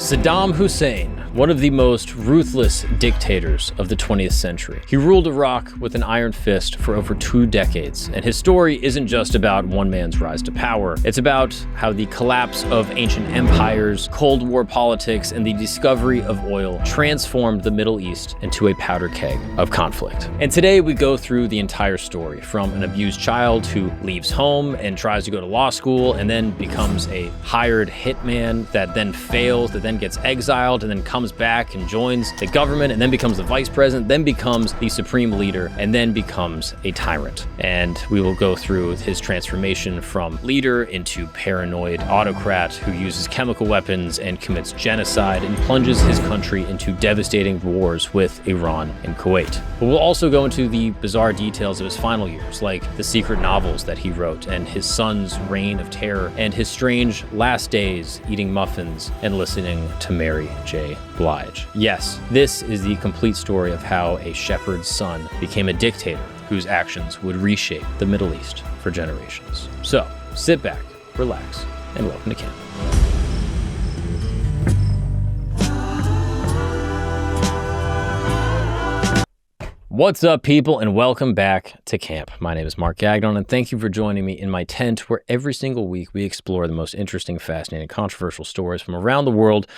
Saddam Hussein, one of the most ruthless dictators of the 20th century. He ruled Iraq with an iron fist for over 2 decades, and his story isn't just about one man's rise to power. It's about how the collapse of ancient empires, Cold War politics, and the discovery of oil transformed the Middle East into a powder keg of conflict. And today we go through the entire story, from an abused child who leaves home and tries to go to law school and then becomes a hired hitman that then fails, that then gets exiled and then comes back and joins the government and then becomes the vice president, then becomes the supreme leader, and then becomes a tyrant. And we will go through his transformation from leader into paranoid autocrat who uses chemical weapons and commits genocide and plunges his country into devastating wars with Iran and Kuwait. But we'll also go into the bizarre details of his final years, like the secret novels that he wrote and his son's reign of terror and his strange last days eating muffins and listening to Mary J. Blige. Yes, this is the complete story of how a shepherd's son became a dictator whose actions would reshape the Middle East for generations. So, sit back, relax, and welcome to camp. What's up, people, and welcome back to camp. My name is Mark Gagnon, and thank you for joining me in my tent, where every single week we explore the most interesting, fascinating, controversial stories from around the world,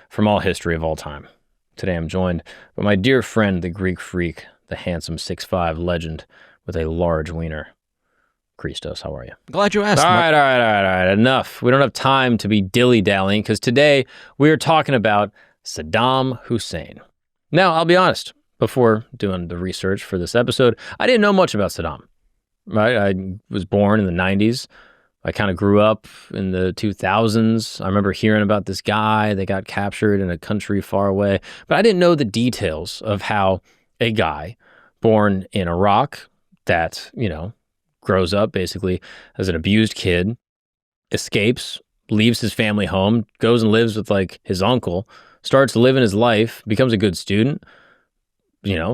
from all history of all time. Today I'm joined by my dear friend, the Greek freak, the handsome 6'5" legend with a large wiener. Christos, how are you? Glad you asked. All right. Enough. We don't have time to be dilly-dallying, because today we are talking about Saddam Hussein. Now, I'll be honest. Before doing the research for this episode, I didn't know much about Saddam. Right? I was born in the 90s. I kind of grew up in the 2000s. I remember hearing about this guy that got captured in a country far away, but I didn't know the details of how a guy born in Iraq that, grows up basically as an abused kid, escapes, leaves his family home, goes and lives with his uncle, starts living his life, becomes a good student,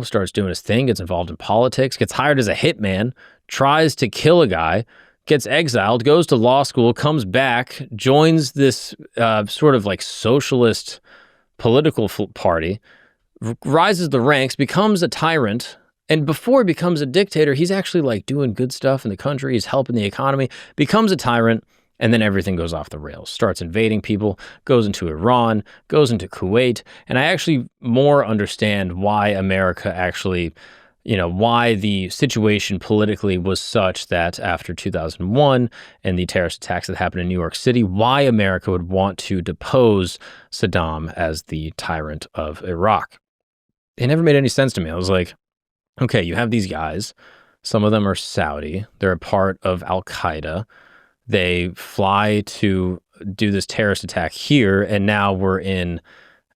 starts doing his thing, gets involved in politics, gets hired as a hitman, tries to kill a guy, gets exiled, goes to law school, comes back, joins this sort of socialist political party, rises the ranks, becomes a tyrant, and before he becomes a dictator, he's actually doing good stuff in the country, he's helping the economy, becomes a tyrant, and then everything goes off the rails, starts invading people, goes into Iran, goes into Kuwait. And I actually more understand why America actually, why the situation politically was such that after 2001 and the terrorist attacks that happened in New York City, why America would want to depose Saddam as the tyrant of Iraq. It never made any sense to me. I was like, okay, you have these guys. Some of them are Saudi. They're a part of Al-Qaeda. They fly to do this terrorist attack here, and now we're in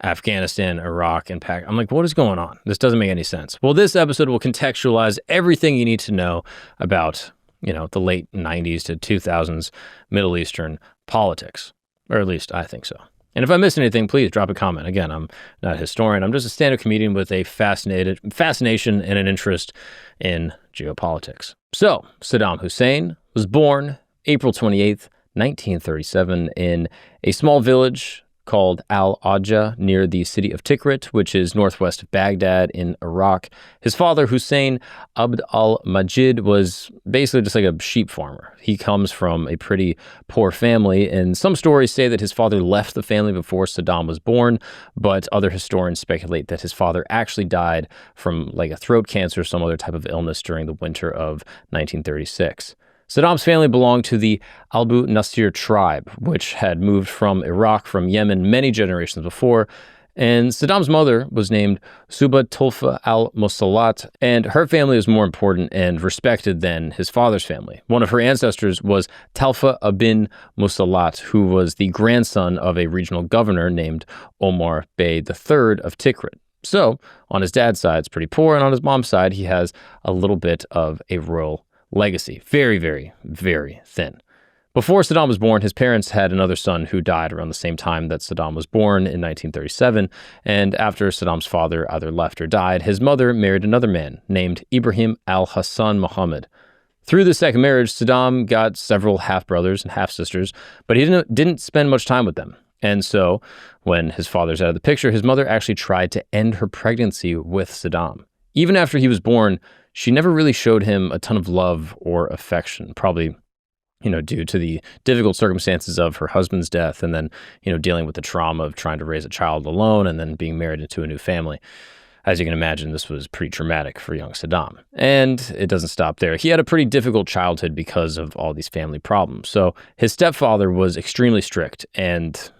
Afghanistan, Iraq, and Pakistan. I'm like, what is going on? This doesn't make any sense. Well, this episode will contextualize everything you need to know about, the late 90s to 2000s Middle Eastern politics, or at least I think so. And if I missed anything, please drop a comment. Again, I'm not a historian. I'm just a stand-up comedian with a fascination and an interest in geopolitics. So, Saddam Hussein was born April 28th, 1937, in a small village called Al-Ajja near the city of Tikrit, which is northwest of Baghdad in Iraq. His father, Hussein Abd al-Majid, was basically just like a sheep farmer. He comes from a pretty poor family, and some stories say that his father left the family before Saddam was born, but other historians speculate that his father actually died from a throat cancer or some other type of illness during the winter of 1936. Saddam's family belonged to the Abu Nasir tribe, which had moved from Iraq from Yemen many generations before, and Saddam's mother was named Suba Tulfa al-Musallat, and her family was more important and respected than his father's family. One of her ancestors was Talfa ibn Musallat, who was the grandson of a regional governor named Omar Bey III of Tikrit. So, on his dad's side, it's pretty poor, and on his mom's side, he has a little bit of a royal legacy. Very, very, very thin. Before Saddam was born, his parents had another son who died around the same time that Saddam was born in 1937. And after Saddam's father either left or died, his mother married another man named Ibrahim al-Hassan Muhammad. Through the second marriage, Saddam got several half-brothers and half-sisters, but he didn't spend much time with them. And so when his father's out of the picture, his mother actually tried to end her pregnancy with Saddam. Even after he was born, she never really showed him a ton of love or affection, probably, due to the difficult circumstances of her husband's death and then, dealing with the trauma of trying to raise a child alone and then being married into a new family. As you can imagine, this was pretty traumatic for young Saddam. And it doesn't stop there. He had a pretty difficult childhood because of all these family problems. So his stepfather was extremely strict and,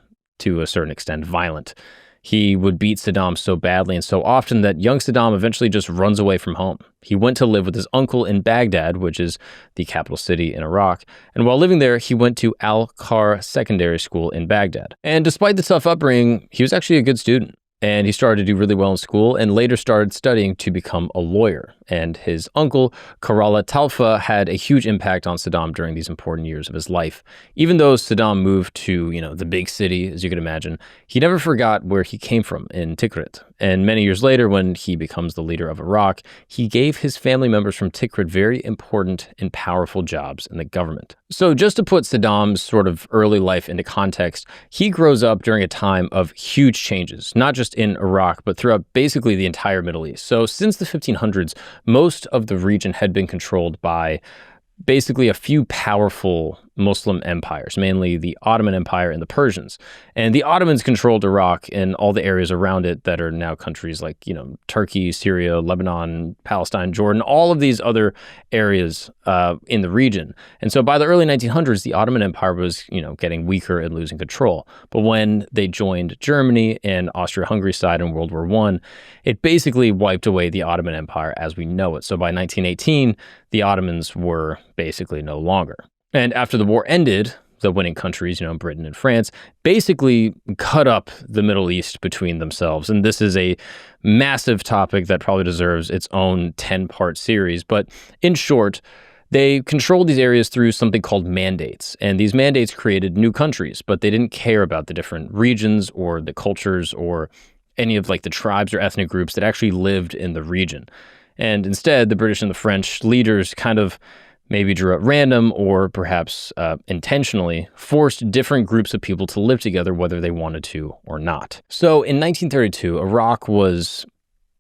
to a certain extent, violent. He would beat Saddam so badly and so often that young Saddam eventually just runs away from home. He went to live with his uncle in Baghdad, which is the capital city in Iraq. And while living there, he went to Al-Anfal Secondary School in Baghdad. And despite the tough upbringing, he was actually a good student. And he started to do really well in school and later started studying to become a lawyer. And his uncle, Karala Talfa, had a huge impact on Saddam during these important years of his life. Even though Saddam moved to, the big city, as you can imagine, he never forgot where he came from in Tikrit. And many years later, when he becomes the leader of Iraq, he gave his family members from Tikrit very important and powerful jobs in the government. So just to put Saddam's sort of early life into context, he grows up during a time of huge changes, not just in Iraq, but throughout basically the entire Middle East. So since the 1500s, most of the region had been controlled by basically a few powerful Muslim empires, mainly the Ottoman Empire and the Persians. And the Ottomans controlled Iraq and all the areas around it that are now countries like, Turkey, Syria, Lebanon, Palestine, Jordan, all of these other areas in the region. And so by the early 1900s, the Ottoman Empire was, getting weaker and losing control. But when they joined Germany and Austria-Hungary side in World War I, it basically wiped away the Ottoman Empire as we know it. So by 1918, the Ottomans were basically no longer. And after the war ended, the winning countries, Britain and France, basically cut up the Middle East between themselves. And this is a massive topic that probably deserves its own 10-part series. But in short, they controlled these areas through something called mandates. And these mandates created new countries, but they didn't care about the different regions or the cultures or any of the tribes or ethnic groups that actually lived in the region. And instead, the British and the French leaders kind of maybe drew at random or perhaps intentionally forced different groups of people to live together whether they wanted to or not. So in 1932, Iraq was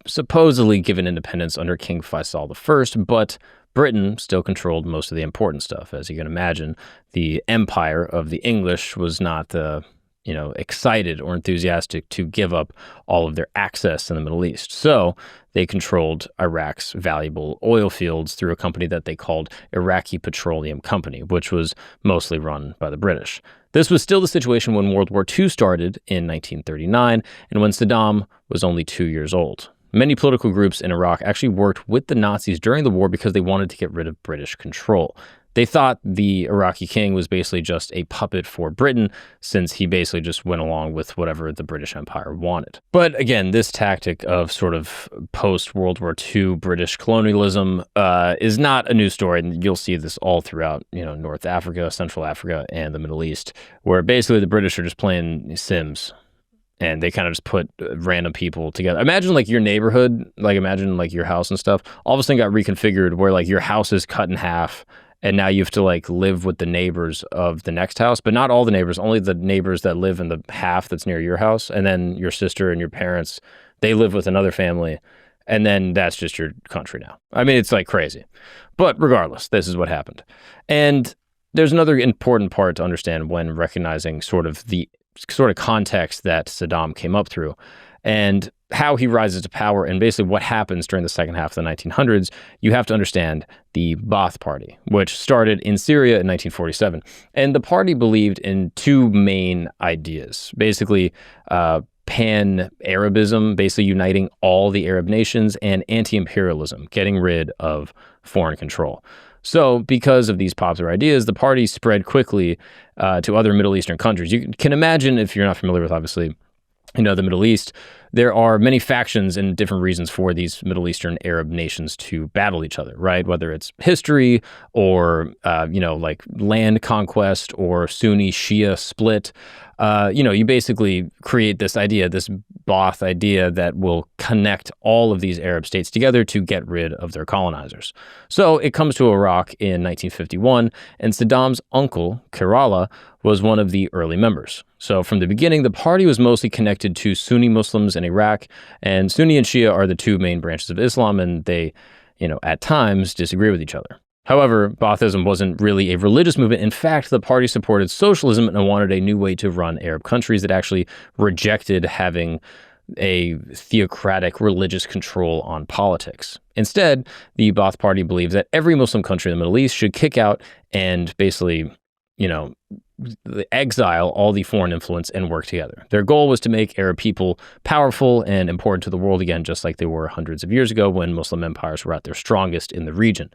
supposedly given independence under King Faisal I, but Britain still controlled most of the important stuff. As you can imagine, the empire of the English was not excited or enthusiastic to give up all of their access in the Middle East. So they controlled Iraq's valuable oil fields through a company that they called Iraqi Petroleum Company, which was mostly run by the British. This was still the situation when World War II started in 1939 and when Saddam was only 2 years old. Many political groups in Iraq actually worked with the Nazis during the war because they wanted to get rid of British control. They thought the Iraqi king was basically just a puppet for Britain, since he basically just went along with whatever the British Empire wanted. But again, this tactic of sort of post-World War II British colonialism is not a new story, and you'll see this all throughout, North Africa, Central Africa, and the Middle East, where basically the British are just playing Sims. And they kind of just put random people together. Imagine your neighborhood, imagine your house and stuff, all of a sudden got reconfigured where your house is cut in half. And now you have to live with the neighbors of the next house, but not all the neighbors, only the neighbors that live in the half that's near your house. And then your sister and your parents, they live with another family. And then that's just your country now. I mean, it's crazy. But regardless, this is what happened. And there's another important part to understand when recognizing the context that Saddam came up through and how he rises to power and basically what happens during the second half of the 1900s. You have to understand the Ba'ath Party, which started in Syria in 1947. And the party believed in two main ideas, basically pan-Arabism, basically uniting all the Arab nations, and anti-imperialism, getting rid of foreign control. So because of these popular ideas, the party spread quickly to other Middle Eastern countries. You can imagine, if you're not familiar with, obviously, the Middle East, there are many factions and different reasons for these Middle Eastern Arab nations to battle each other, right? Whether it's history or, land conquest or Sunni Shia split. You basically create this idea, this Ba'ath idea that will connect all of these Arab states together to get rid of their colonizers. So it comes to Iraq in 1951, and Saddam's uncle, Kerala, was one of the early members. So from the beginning, the party was mostly connected to Sunni Muslims in Iraq, and Sunni and Shia are the two main branches of Islam, and they, at times disagree with each other. However, Baathism wasn't really a religious movement. In fact, the party supported socialism and wanted a new way to run Arab countries that actually rejected having a theocratic religious control on politics. Instead, the Ba'ath Party believed that every Muslim country in the Middle East should kick out and basically, exile all the foreign influence and work together. Their goal was to make Arab people powerful and important to the world again, just like they were hundreds of years ago when Muslim empires were at their strongest in the region.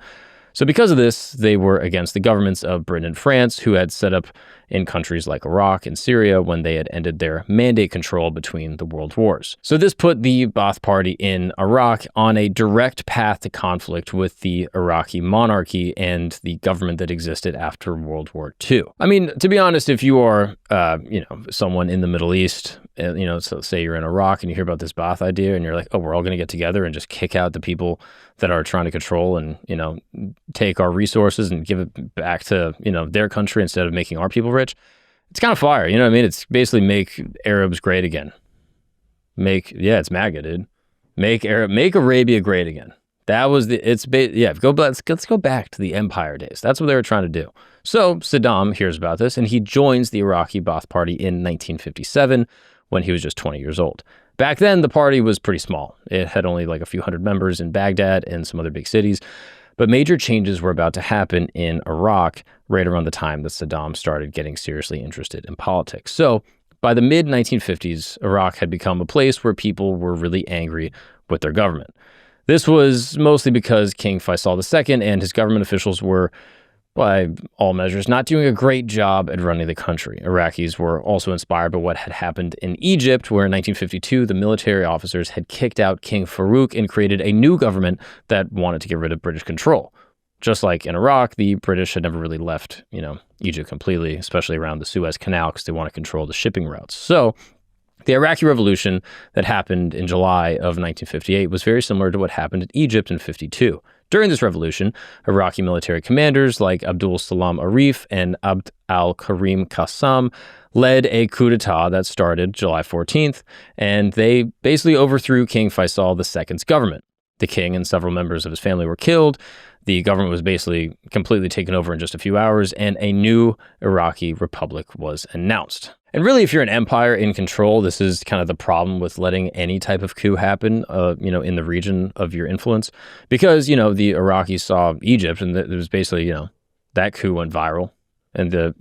So because of this, they were against the governments of Britain and France, who had set up in countries like Iraq and Syria when they had ended their mandate control between the world wars. So this put the Ba'ath Party in Iraq on a direct path to conflict with the Iraqi monarchy and the government that existed after World War II. I mean, to be honest, if you are, someone in the Middle East, so say you're in Iraq and you hear about this Ba'ath idea and you're like, oh, we're all going to get together and just kick out the people that are trying to control and, take our resources and give it back to, their country instead of making our people rich. It's kind of fire. You know what I mean? It's basically make Arabs great again. It's MAGA, dude. Make Arabia great again. That was let's go back to the empire days. That's what they were trying to do. So Saddam hears about this and he joins the Iraqi Ba'ath Party in 1957 when he was just 20 years old. Back then, the party was pretty small. It had only like a few hundred members in Baghdad and some other big cities. But major changes were about to happen in Iraq right around the time that Saddam started getting seriously interested in politics. So by the mid-1950s, Iraq had become a place where people were really angry with their government. This was mostly because King Faisal II and his government officials were, by all measures, not doing a great job at running the country. Iraqis were also inspired by what had happened in Egypt, where in 1952, the military officers had kicked out King Farouk and created a new government that wanted to get rid of British control. Just like in Iraq, the British had never really left, Egypt completely, especially around the Suez Canal, because they want to control the shipping routes. So the Iraqi Revolution that happened in July of 1958 was very similar to what happened in Egypt in 52. During this revolution, Iraqi military commanders like Abdul-Salam Arif and Abd-al-Karim Qasim led a coup d'etat that started July 14th, and they basically overthrew King Faisal II's government. The king and several members of his family were killed. The government was basically completely taken over in just a few hours, and a new Iraqi republic was announced. And really, if you're an empire in control, this is kind of the problem with letting any type of coup happen, in the region of your influence. Because, the Iraqis saw Egypt, and it was basically, that coup went viral. And the,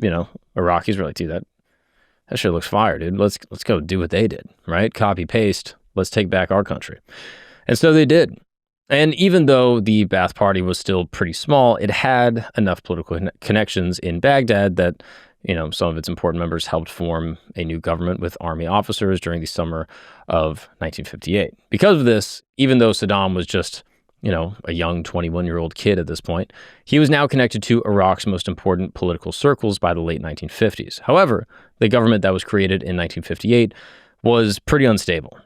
Iraqis were like, dude, that shit looks fire, dude. Let's go do what they did, right? Copy, paste. Let's take back our country. And so they did. And even though the Ba'ath Party was still pretty small, it had enough political connections in Baghdad that, some of its important members helped form a new government with army officers during the summer of 1958. Because of this, even though Saddam was just, a young 21-year-old kid at this point, he was now connected to Iraq's most important political circles by the late 1950s. However, the government that was created in 1958 was pretty unstable.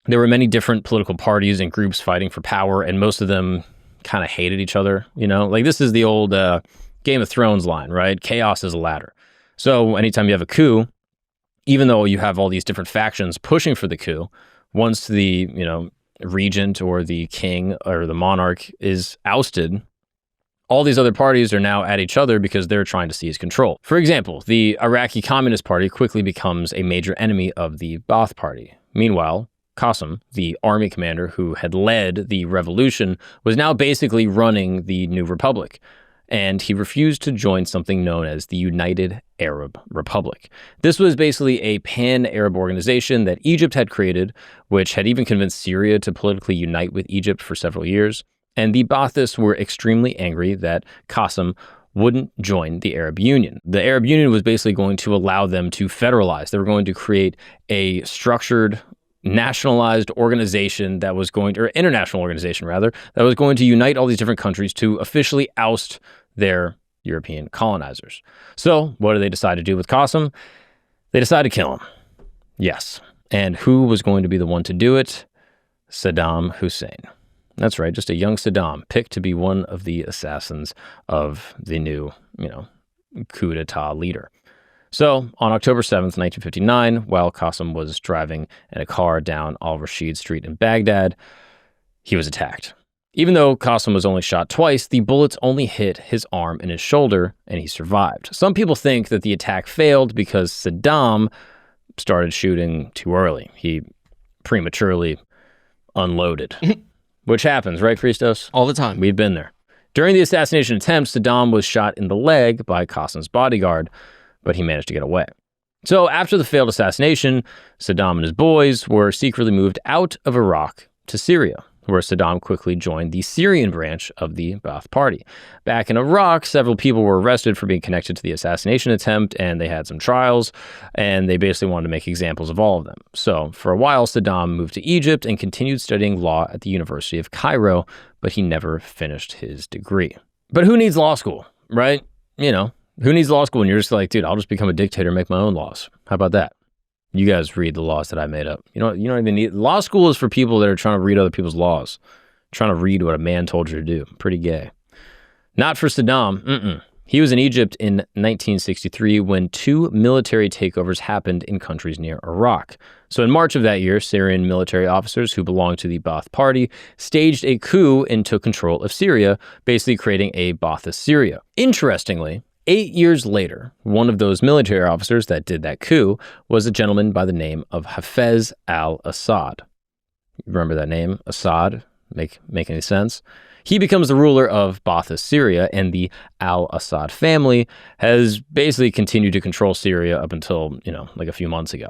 There were many different political parties and groups fighting for power, and most of them kind of hated each other, Like, this is the old Game of Thrones line, right? Chaos is a ladder. So anytime you have a coup, even though you have all these different factions pushing for the coup, once the, regent or the king or the monarch is ousted, all these other parties are now at each other because they're trying to seize control. For example, the Iraqi Communist Party quickly becomes a major enemy of the Ba'ath Party. Meanwhile, Qasim, the army commander who had led the revolution, was now basically running the new republic, and he refused to join something known as the United Arab Republic. This was basically a pan-Arab organization that Egypt had created, which had even convinced Syria to politically unite with Egypt for several years, and the Baathists were extremely angry that Qasim wouldn't join the Arab Union. The Arab Union was basically going to allow them to federalize. They were going to create a structured, nationalized organization that was going to, or international organization rather, that was going to unite all these different countries to officially oust their European colonizers. So what do they decide to do with Qasim? They decide to kill him. Yes. And who was going to be the one to do it? Saddam Hussein. That's right, just a young Saddam picked to be one of the assassins of the new, coup d'etat leader. So, on October 7th, 1959, while Qasim was driving in a car down Al-Rashid Street in Baghdad, he was attacked. Even though Qasim was only shot twice, the bullets only hit his arm and his shoulder, and he survived. Some people think that the attack failed because Saddam started shooting too early. He prematurely unloaded, which happens, right, Christos? All the time. We've been there. During the assassination attempt, Saddam was shot in the leg by Qasim's bodyguard, but he managed to get away. So after the failed assassination, Saddam and his boys were secretly moved out of Iraq to Syria, where Saddam quickly joined the Syrian branch of the Ba'ath Party. Back in Iraq, several people were arrested for being connected to the assassination attempt, and they had some trials, and they basically wanted to make examples of all of them. So for a while, Saddam moved to Egypt and continued studying law at the University of Cairo, but he never finished his degree. But who needs law school, right? Who needs law school when you're just like, dude, I'll just become a dictator and make my own laws. How about that? You guys read the laws that I made up. You don't even need... Law school is for people that are trying to read other people's laws. Trying to read what a man told you to do. Pretty gay. Not for Saddam. He was in Egypt in 1963 when 2 military takeovers happened in countries near Iraq. So in March of that year, Syrian military officers who belonged to the Ba'ath Party staged a coup and took control of Syria, basically creating a Ba'athist Syria. Interestingly, 8 years later, one of those military officers that did that coup was a gentleman by the name of Hafez al-Assad. Remember that name? Assad? Make any sense? He becomes the ruler of Ba'athist Syria, and the al-Assad family has basically continued to control Syria up until, like a few months ago.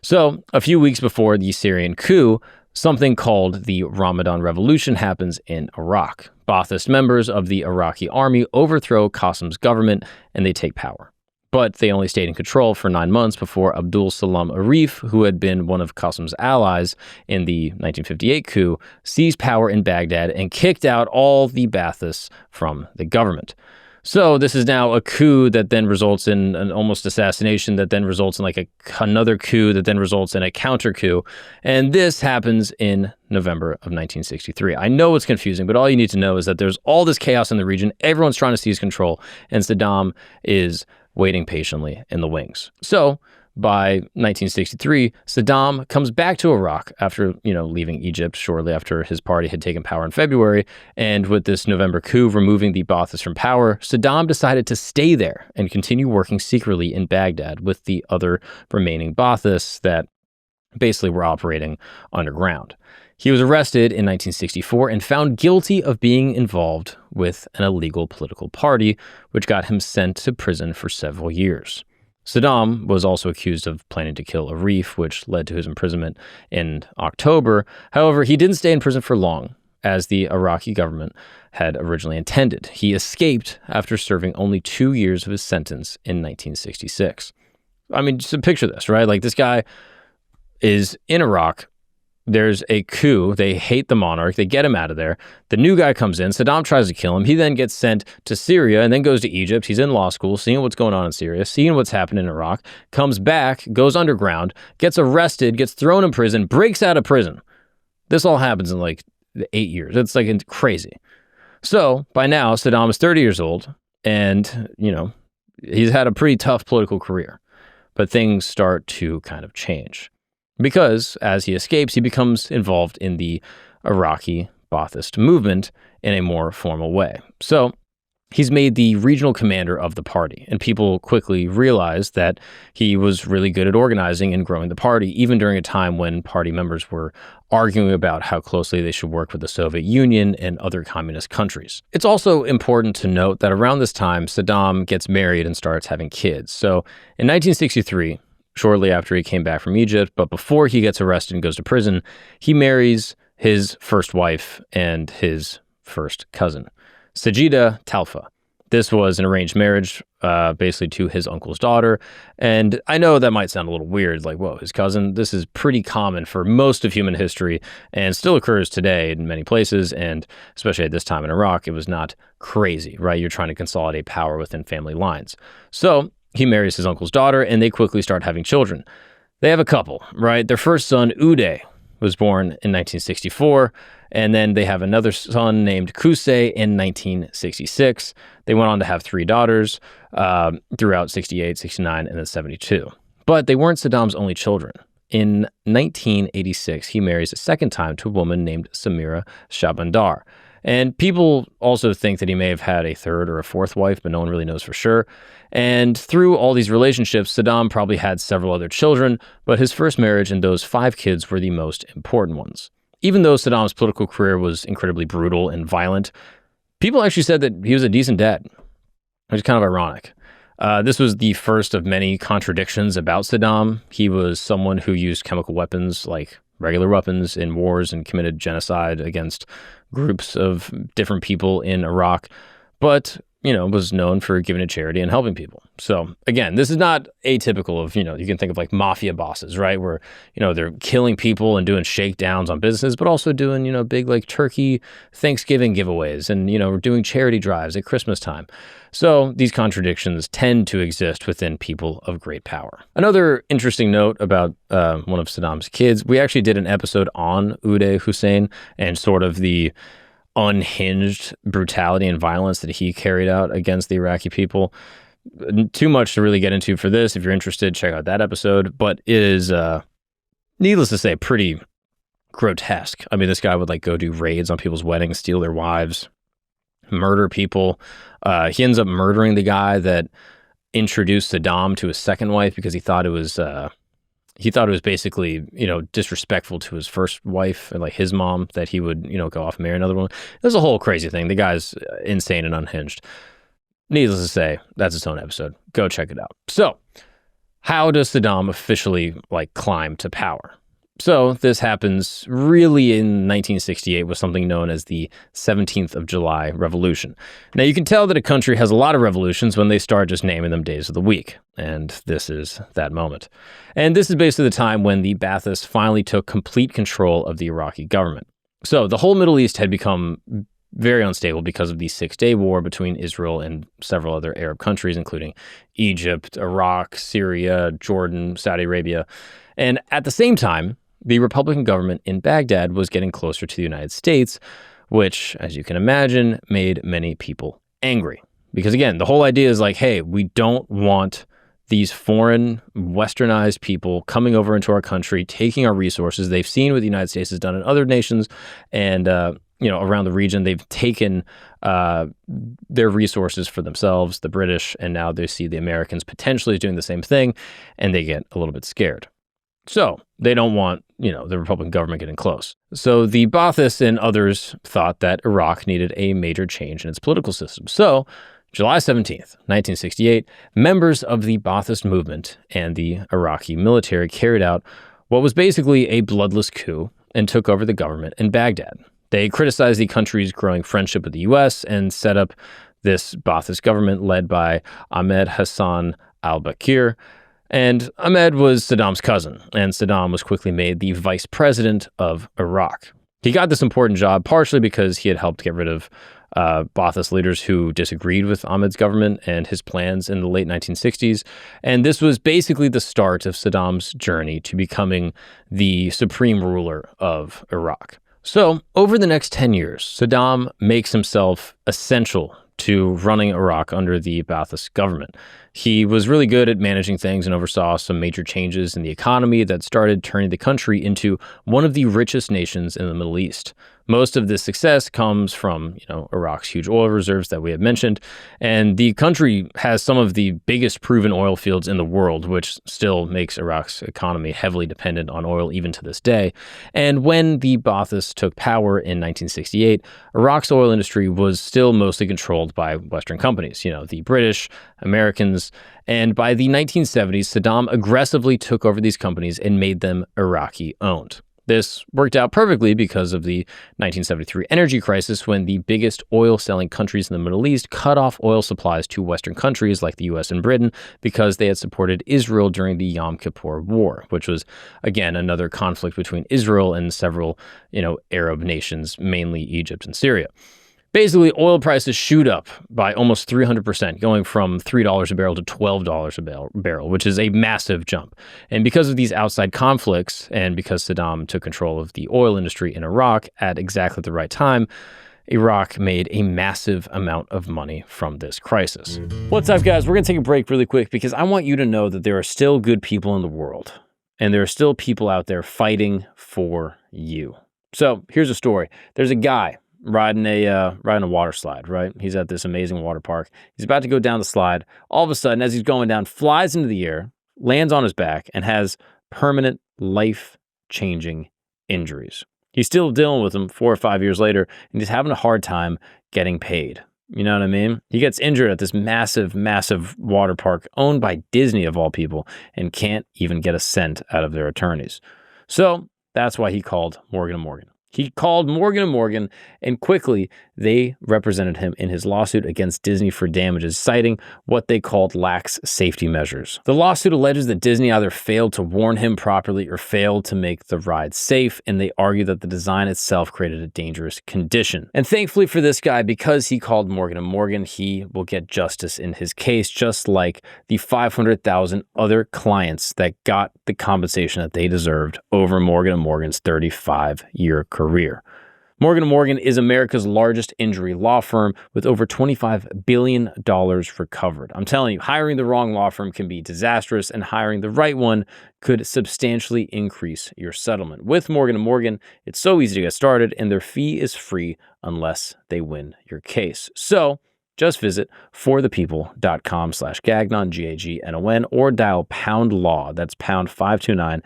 So, a few weeks before the Syrian coup, something called the Ramadan Revolution happens in Iraq. Ba'athist members of the Iraqi army overthrow Qasim's government and they take power. But they only stayed in control for 9 months before Abdul-Salam Arif, who had been one of Qasim's allies in the 1958 coup, seized power in Baghdad and kicked out all the Ba'athists from the government. So this is now a coup that then results in an almost assassination that then results in another coup that then results in a counter coup. And this happens in November of 1963. I know it's confusing, but all you need to know is that there's all this chaos in the region. Everyone's trying to seize control, and Saddam is waiting patiently in the wings. So by 1963, Saddam comes back to Iraq after, leaving Egypt shortly after his party had taken power in February. And with this November coup removing the Ba'athists from power, Saddam decided to stay there and continue working secretly in Baghdad with the other remaining Ba'athists that basically were operating underground. He was arrested in 1964 and found guilty of being involved with an illegal political party, which got him sent to prison for several years. Saddam was also accused of planning to kill Arif, which led to his imprisonment in October. However, he didn't stay in prison for long, as the Iraqi government had originally intended. He escaped after serving only 2 years of his sentence in 1966. I mean, just picture this, right? This guy is in Iraq. There's a coup. They hate the monarch. They get him out of there. The new guy comes in. Saddam tries to kill him. He then gets sent to Syria and then goes to Egypt. He's in law school, seeing what's going on in Syria, seeing what's happening in Iraq, comes back, goes underground, gets arrested, gets thrown in prison, breaks out of prison. This all happens in 8 years. It's crazy. So by now, Saddam is 30 years old and, he's had a pretty tough political career, but things start to kind of change. Because as he escapes, he becomes involved in the Iraqi Ba'athist movement in a more formal way. So he's made the regional commander of the party, and people quickly realized that he was really good at organizing and growing the party, even during a time when party members were arguing about how closely they should work with the Soviet Union and other communist countries. It's also important to note that around this time, Saddam gets married and starts having kids. So in 1963, shortly after he came back from Egypt, but before he gets arrested and goes to prison, he marries his first wife and his first cousin, Sajida Talfa. This was an arranged marriage, basically to his uncle's daughter. And I know that might sound a little weird, whoa, his cousin. This is pretty common for most of human history and still occurs today in many places. And especially at this time in Iraq, it was not crazy, right? You're trying to consolidate power within family lines. So he marries his uncle's daughter, and they quickly start having children. They have a couple, right? Their first son, Uday, was born in 1964, and then they have another son named Qusay in 1966. They went on to have 3 daughters throughout 68, 69, and then 72. But they weren't Saddam's only children. In 1986, he marries a second time to a woman named Samira Shabandar. And people also think that he may have had a third or a fourth wife, but no one really knows for sure. And through all these relationships, Saddam probably had several other children, but his first marriage and those 5 kids were the most important ones. Even though Saddam's political career was incredibly brutal and violent, people actually said that he was a decent dad, which is kind of ironic. This was the first of many contradictions about Saddam. He was someone who used chemical weapons like regular weapons in wars and committed genocide against groups of different people in Iraq, but, was known for giving to charity and helping people. So again, this is not atypical of, you can think of like mafia bosses, right? Where, they're killing people and doing shakedowns on business, but also doing, big like turkey Thanksgiving giveaways and, doing charity drives at Christmas time. So these contradictions tend to exist within people of great power. Another interesting note about one of Saddam's kids, we actually did an episode on Uday Huessein and sort of the unhinged brutality and violence that he carried out against the Iraqi people. Too much to really get into for this. If you're interested, check out that episode. But it is, needless to say, pretty grotesque. I mean, this guy would go do raids on people's weddings, steal their wives, murder people. He ends up murdering the guy that introduced Saddam to his second wife because he thought it was basically, disrespectful to his first wife and his mom that he would, go off and marry another one. There's a whole crazy thing. The guy's insane and unhinged. Needless to say, that's its own episode. Go check it out. So, how does Saddam officially climb to power? So this happens really in 1968 with something known as the 17th of July Revolution. Now you can tell that a country has a lot of revolutions when they start just naming them days of the week. And this is that moment. And this is basically the time when the Baathists finally took complete control of the Iraqi government. So the whole Middle East had become very unstable because of the 6-Day War between Israel and several other Arab countries, including Egypt, Iraq, Syria, Jordan, Saudi Arabia. And at the same time, the Republican government in Baghdad was getting closer to the United States, which, as you can imagine, made many people angry. Because again, the whole idea is hey, we don't want these foreign, westernized people coming over into our country, taking our resources. They've seen what the United States has done in other nations and, around the region. They've taken their resources for themselves, the British, and now they see the Americans potentially doing the same thing, and they get a little bit scared. So they don't want, the Republican government getting close. So the Baathists and others thought that Iraq needed a major change in its political system. So July 17th, 1968, members of the Baathist movement and the Iraqi military carried out what was basically a bloodless coup and took over the government in Baghdad. They criticized the country's growing friendship with the U.S. and set up this Baathist government led by Ahmed Hassan al-Bakir. And Ahmed was Saddam's cousin, and Saddam was quickly made the vice president of Iraq. He got this important job partially because he had helped get rid of Baathist leaders who disagreed with Ahmed's government and his plans in the late 1960s. And this was basically the start of Saddam's journey to becoming the supreme ruler of Iraq. So over the next 10 years, Saddam makes himself essential to running Iraq under the Baathist government. He was really good at managing things and oversaw some major changes in the economy that started turning the country into one of the richest nations in the Middle East. Most of this success comes from, Iraq's huge oil reserves that we had mentioned, and the country has some of the biggest proven oil fields in the world, which still makes Iraq's economy heavily dependent on oil even to this day. And when the Baathists took power in 1968, Iraq's oil industry was still mostly controlled by Western companies, the British, Americans, and by the 1970s, Saddam aggressively took over these companies and made them Iraqi-owned. This worked out perfectly because of the 1973 energy crisis when the biggest oil-selling countries in the Middle East cut off oil supplies to Western countries like the U.S. and Britain because they had supported Israel during the Yom Kippur War, which was, again, another conflict between Israel and several, Arab nations, mainly Egypt and Syria. Basically, oil prices shoot up by almost 300%, going from $3 a barrel to $12 a barrel, which is a massive jump. And because of these outside conflicts, and because Saddam took control of the oil industry in Iraq at exactly the right time, Iraq made a massive amount of money from this crisis. What's up, guys? We're going to take a break really quick because I want you to know that there are still good people in the world, and there are still people out there fighting for you. So here's a story. There's a guy riding a water slide, right? He's at this amazing water park. He's about to go down the slide. All of a sudden, as he's going down, flies into the air, lands on his back, and has permanent, life-changing injuries. He's still dealing with them 4 or 5 years later, and he's having a hard time getting paid. You know what I mean? He gets injured at this massive, massive water park owned by Disney, of all people, and can't even get a cent out of their attorneys. So that's why he called Morgan & Morgan. He called Morgan & Morgan, and quickly they represented him in his lawsuit against Disney for damages, citing what they called lax safety measures. The lawsuit alleges that Disney either failed to warn him properly or failed to make the ride safe, and they argue that the design itself created a dangerous condition. And thankfully for this guy, because he called Morgan & Morgan, he will get justice in his case, just like the 500,000 other clients that got the compensation that they deserved over Morgan & Morgan's 35-year career. Morgan & Morgan is America's largest injury law firm with over $25 billion recovered. I'm telling you, hiring the wrong law firm can be disastrous, and hiring the right one could substantially increase your settlement. With Morgan & Morgan, it's so easy to get started, and their fee is free unless they win your case. So just visit forthepeople.com/Gagnon, Gagnon, or dial pound law. That's pound 529.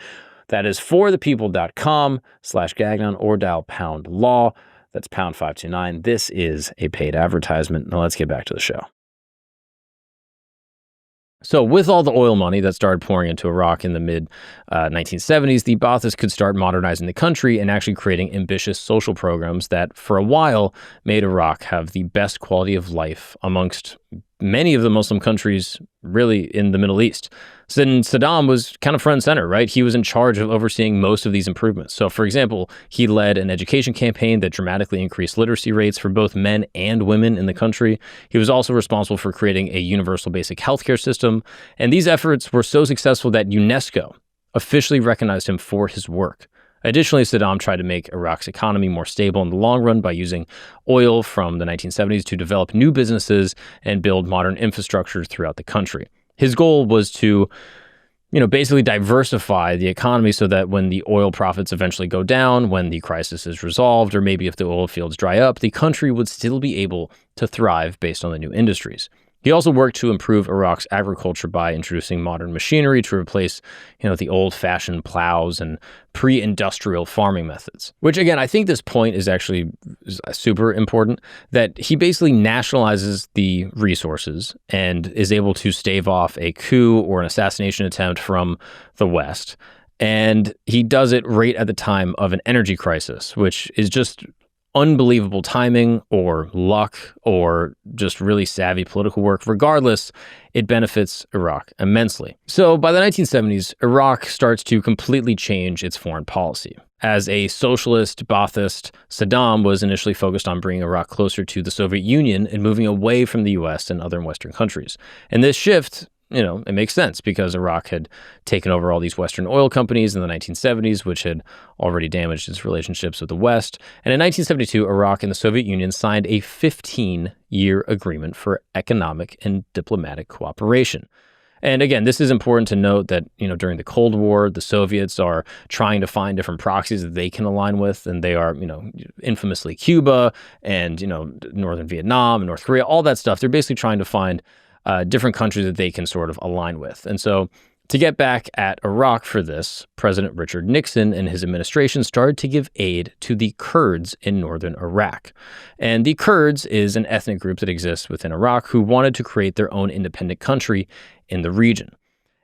That is forthepeople.com/Gagnon, or dial pound law. That's pound 529. This is a paid advertisement. Now let's get back to the show. So with all the oil money that started pouring into Iraq in the mid-1970s, the Baathists could start modernizing the country and actually creating ambitious social programs that, for a while, made Iraq have the best quality of life amongst many of the Muslim countries really in the Middle East. And Saddam was kind of front and center, right? He was in charge of overseeing most of these improvements. So, for example, he led an education campaign that dramatically increased literacy rates for both men and women in the country. He was also responsible for creating a universal basic healthcare system. And these efforts were so successful that UNESCO officially recognized him for his work. Additionally, Saddam tried to make Iraq's economy more stable in the long run by using oil from the 1970s to develop new businesses and build modern infrastructure throughout the country. His goal was to, basically diversify the economy so that when the oil profits eventually go down, when the crisis is resolved, or maybe if the oil fields dry up, the country would still be able to thrive based on the new industries. He also worked to improve Iraq's agriculture by introducing modern machinery to replace, the old-fashioned plows and pre-industrial farming methods. Which, again, I think this point is actually super important, that he basically nationalizes the resources and is able to stave off a coup or an assassination attempt from the West. And he does it right at the time of an energy crisis, which is just unbelievable timing or luck or just really savvy political work. Regardless, it benefits Iraq immensely. So by the 1970s, Iraq starts to completely change its foreign policy. As a socialist Baathist, Saddam was initially focused on bringing Iraq closer to the Soviet Union and moving away from the US and other Western countries. And this shift, it makes sense because Iraq had taken over all these Western oil companies in the 1970s, which had already damaged its relationships with the West. And in 1972, Iraq and the Soviet Union signed a 15-year agreement for economic and diplomatic cooperation. And again, this is important to note that, during the Cold War, the Soviets are trying to find different proxies that they can align with. And they are, infamously Cuba and, Northern Vietnam and North Korea, all that stuff. They're basically trying to find different countries that they can sort of align with. And so to get back at Iraq for this, President Richard Nixon and his administration started to give aid to the Kurds in northern Iraq. And the Kurds is an ethnic group that exists within Iraq who wanted to create their own independent country in the region.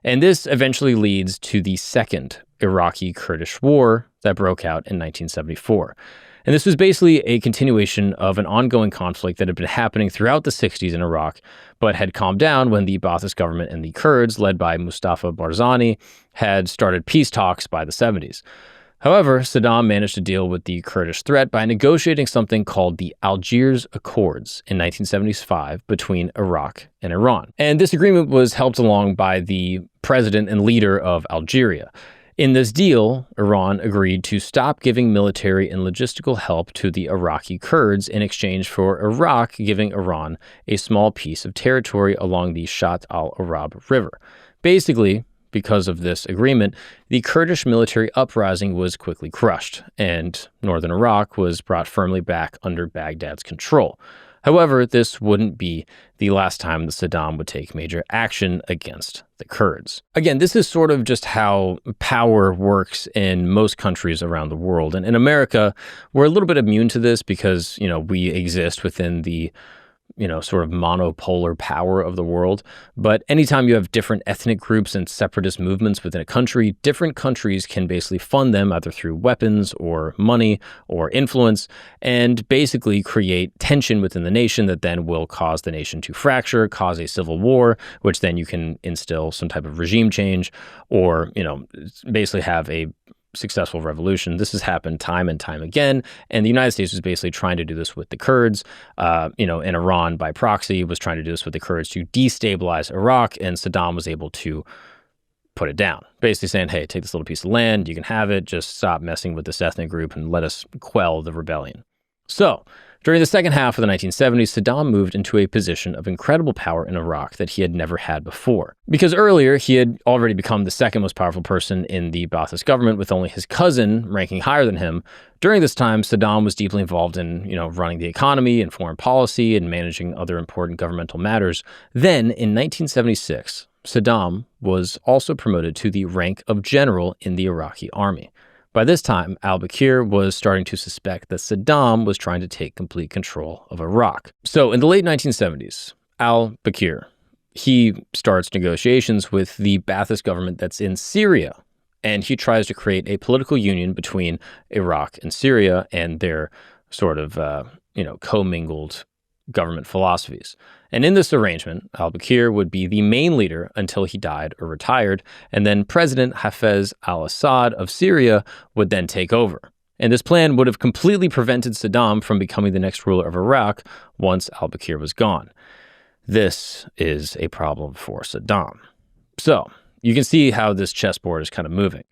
And this eventually leads to the Second Iraqi-Kurdish War that broke out in 1974. And this was basically a continuation of an ongoing conflict that had been happening throughout the 60s in Iraq, but had calmed down when the Baathist government and the Kurds, led by Mustafa Barzani, had started peace talks by the 70s. However, Saddam managed to deal with the Kurdish threat by negotiating something called the Algiers Accords in 1975 between Iraq and Iran. And this agreement was helped along by the president and leader of Algeria. In this deal, Iran agreed to stop giving military and logistical help to the Iraqi Kurds in exchange for Iraq giving Iran a small piece of territory along the Shatt al-Arab River. Basically, because of this agreement, the Kurdish military uprising was quickly crushed, and northern Iraq was brought firmly back under Baghdad's control. However, this wouldn't be the last time that Saddam would take major action against the Kurds. Again, this is sort of just how power works in most countries around the world. And in America, we're a little bit immune to this because, we exist within the sort of monopolar power of the world. But anytime you have different ethnic groups and separatist movements within a country, different countries can basically fund them either through weapons or money or influence and basically create tension within the nation that then will cause the nation to fracture, cause a civil war, which then you can instill some type of regime change or, basically have a successful revolution. This has happened time and time again, and the United States was basically trying to do this with the Kurds. And Iran, by proxy, was trying to do this with the Kurds to destabilize Iraq, and Saddam was able to put it down, basically saying, hey, take this little piece of land, you can have it, just stop messing with this ethnic group and let us quell the rebellion. So, during the second half of the 1970s, Saddam moved into a position of incredible power in Iraq that he had never had before. Because earlier, he had already become the second most powerful person in the Ba'athist government, with only his cousin ranking higher than him. During this time, Saddam was deeply involved in, running the economy and foreign policy and managing other important governmental matters. Then, in 1976, Saddam was also promoted to the rank of general in the Iraqi army. By this time, al-Bakr was starting to suspect that Saddam was trying to take complete control of Iraq. So in the late 1970s, al-Bakr, he starts negotiations with the Ba'athist government that's in Syria, and he tries to create a political union between Iraq and Syria and their sort of, commingled government philosophies. And in this arrangement, al-Bakr would be the main leader until he died or retired, and then President Hafez al-Assad of Syria would then take over. And this plan would have completely prevented Saddam from becoming the next ruler of Iraq once al-Bakr was gone. This is a problem for Saddam. So, you can see how this chessboard is kind of moving.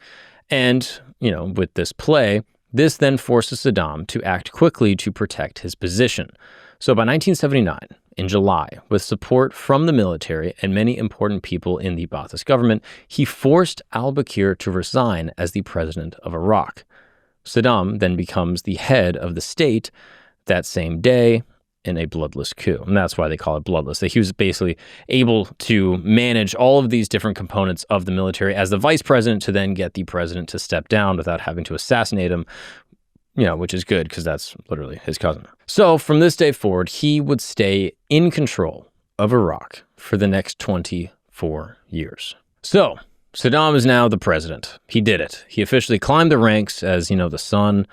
And, with this play, this then forces Saddam to act quickly to protect his position. So by 1979, in July, with support from the military and many important people in the Ba'athist government, he forced al-Bakr to resign as the president of Iraq. Saddam then becomes the head of the state that same day in a bloodless coup. And that's why they call it bloodless. That he was basically able to manage all of these different components of the military as the vice president to then get the president to step down without having to assassinate him, which is good because that's literally his cousin. So from this day forward, he would stay in control of Iraq for the next 24 years. So Saddam is now the president. He did it. He officially climbed the ranks as, the son,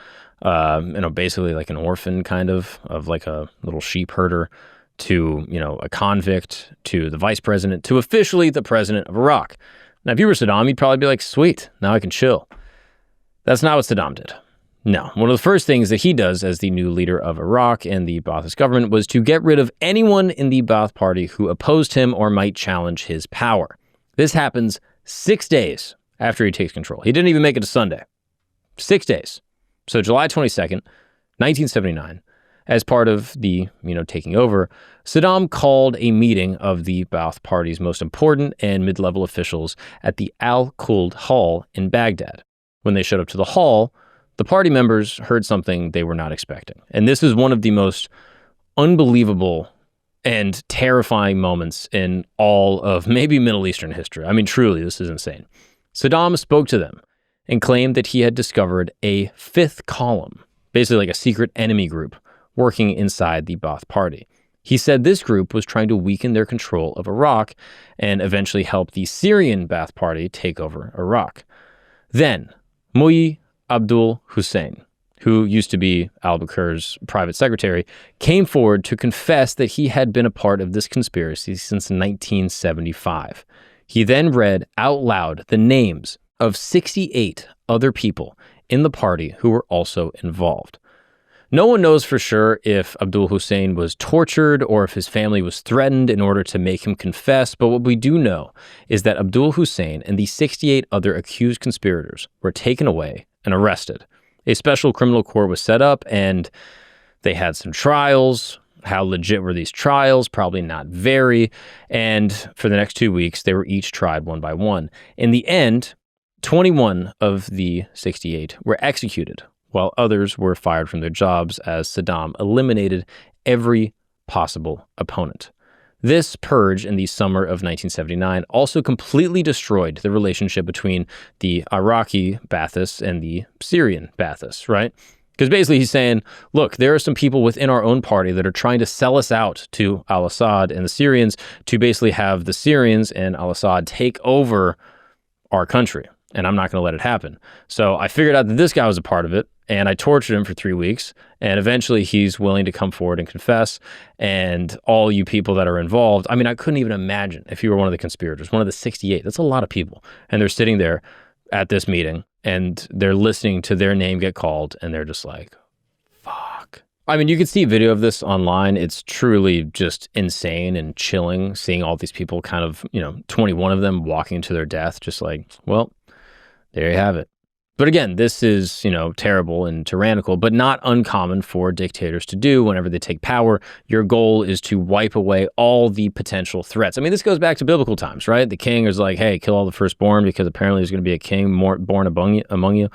basically like an orphan kind of like a little sheep herder to, a convict to the vice president to officially the president of Iraq. Now, if you were Saddam, you'd probably be like, sweet, now I can chill. That's not what Saddam did. No, one of the first things that he does as the new leader of Iraq and the Ba'athist government was to get rid of anyone in the Ba'ath Party who opposed him or might challenge his power. This happens 6 days after he takes control. He didn't even make it to Sunday. 6 days. So July 22nd, 1979, as part of the, taking over, Saddam called a meeting of the Ba'ath Party's most important and mid-level officials at the Al-Quld Hall in Baghdad. When they showed up to the hall, the party members heard something they were not expecting. And this is one of the most unbelievable and terrifying moments in all of maybe Middle Eastern history. I mean, truly, this is insane. Saddam spoke to them and claimed that he had discovered a fifth column, basically like a secret enemy group, working inside the Ba'ath Party. He said this group was trying to weaken their control of Iraq and eventually help the Syrian Ba'ath Party take over Iraq. Then, Muyi Abdul-Hussein, who used to be al-Bakr's private secretary, came forward to confess that he had been a part of this conspiracy since 1975. He then read out loud the names of 68 other people in the party who were also involved. No one knows for sure if Abdul-Hussein was tortured or if his family was threatened in order to make him confess, but what we do know is that Abdul-Hussein and the 68 other accused conspirators were taken away and arrested. A special criminal court was set up and they had some trials. How legit were these trials? Probably not very. And for the next 2 weeks, they were each tried one by one. In the end, 21 of the 68 were executed, while others were fired from their jobs as Saddam eliminated every possible opponent. This purge in the summer of 1979 also completely destroyed the relationship between the Iraqi Baathists and the Syrian Baathists, right? Because basically he's saying, look, there are some people within our own party that are trying to sell us out to al-Assad and the Syrians to basically have the Syrians and al-Assad take over our country. And I'm not going to let it happen. So I figured out that this guy was a part of it, and I tortured him for 3 weeks, and eventually he's willing to come forward and confess, and all you people that are involved, I mean, I couldn't even imagine if you were one of the conspirators, one of the 68, that's a lot of people, and they're sitting there at this meeting, and they're listening to their name get called, and they're just like, fuck. I mean, you can see a video of this online. It's truly just insane and chilling, seeing all these people kind of, 21 of them walking to their death, just like, well, there you have it. But again, this is, terrible and tyrannical, but not uncommon for dictators to do whenever they take power. Your goal is to wipe away all the potential threats. I mean, this goes back to biblical times, right? The king is like, hey, kill all the firstborn because apparently there's going to be a king born among you.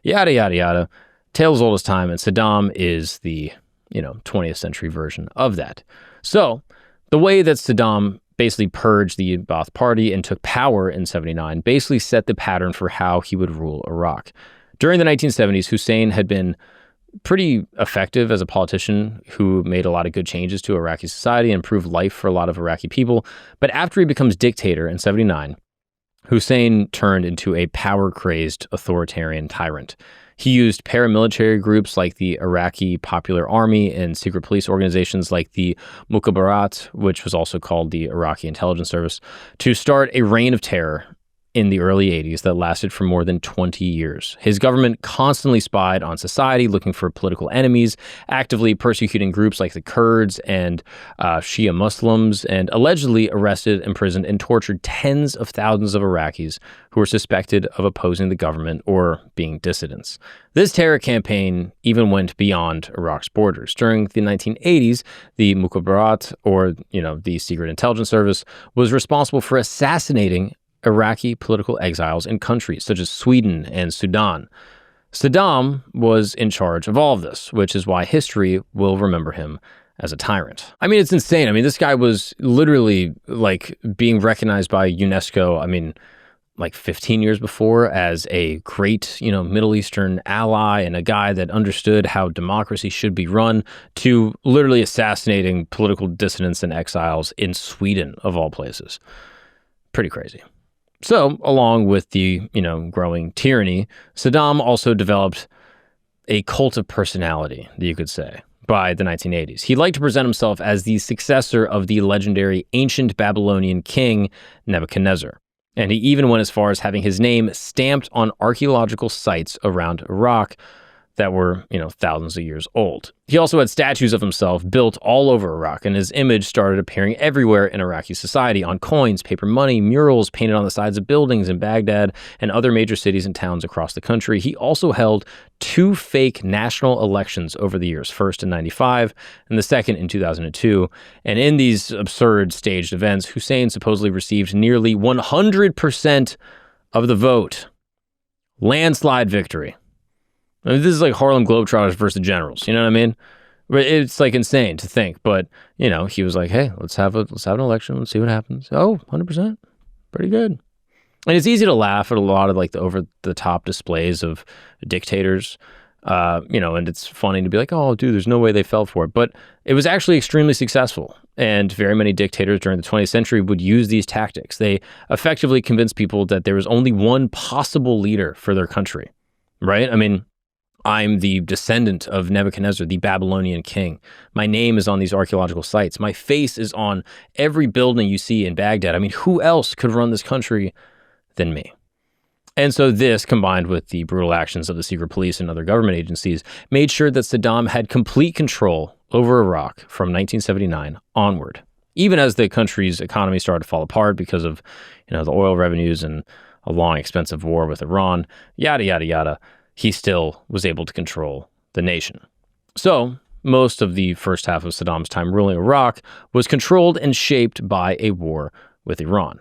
Yada, yada, yada. Tale as old as time. And Saddam is the, 20th century version of that. So the way that Saddam basically purged the Ba'ath Party and took power in 79, basically set the pattern for how he would rule Iraq. During the 1970s, Huessein had been pretty effective as a politician who made a lot of good changes to Iraqi society and improved life for a lot of Iraqi people. But after he becomes dictator in 79, Huessein turned into a power-crazed authoritarian tyrant. He used paramilitary groups like the Iraqi Popular Army and secret police organizations like the Mukhabarat, which was also called the Iraqi Intelligence Service, to start a reign of terror in the early 80s that lasted for more than 20 years. His government constantly spied on society, looking for political enemies, actively persecuting groups like the Kurds and Shia Muslims, and allegedly arrested, imprisoned, and tortured tens of thousands of Iraqis who were suspected of opposing the government or being dissidents. This terror campaign even went beyond Iraq's borders. During the 1980s, the Mukhabarat, or the Secret Intelligence Service, was responsible for assassinating Iraqi political exiles in countries such as Sweden and Sudan. Saddam was in charge of all of this, which is why history will remember him as a tyrant. I mean, it's insane. I mean, this guy was literally like being recognized by UNESCO, like 15 years before as a great, Middle Eastern ally and a guy that understood how democracy should be run, to literally assassinating political dissidents and exiles in Sweden, of all places. Pretty crazy. So, along with the, growing tyranny, Saddam also developed a cult of personality, you could say, by the 1980s. He liked to present himself as the successor of the legendary ancient Babylonian king, Nebuchadnezzar. And he even went as far as having his name stamped on archaeological sites around Iraq that were, thousands of years old. He also had statues of himself built all over Iraq, and his image started appearing everywhere in Iraqi society, on coins, paper money, murals painted on the sides of buildings in Baghdad and other major cities and towns across the country. He also held 2 fake national elections over the years, first in 95 and the second in 2002. And in these absurd staged events, Huessein supposedly received nearly 100% of the vote. Landslide victory. I mean, this is like Harlem Globetrotters versus the Generals, you know what I mean? It's like insane to think, but he was like, hey, let's have an election, let's see what happens. Oh, 100%, pretty good. And it's easy to laugh at a lot of like the over-the-top displays of dictators, and it's funny to be like, oh, dude, there's no way they fell for it. But it was actually extremely successful, and very many dictators during the 20th century would use these tactics. They effectively convinced people that there was only one possible leader for their country, right? I mean, I'm the descendant of Nebuchadnezzar, the Babylonian king. My name is on these archaeological sites. My face is on every building you see in Baghdad. I mean, who else could run this country than me? And so this, combined with the brutal actions of the secret police and other government agencies, made sure that Saddam had complete control over Iraq from 1979 onward. Even as the country's economy started to fall apart because of, the oil revenues and a long, expensive war with Iran, yada, yada, yada, he still was able to control the nation. So most of the first half of Saddam's time ruling Iraq was controlled and shaped by a war with Iran,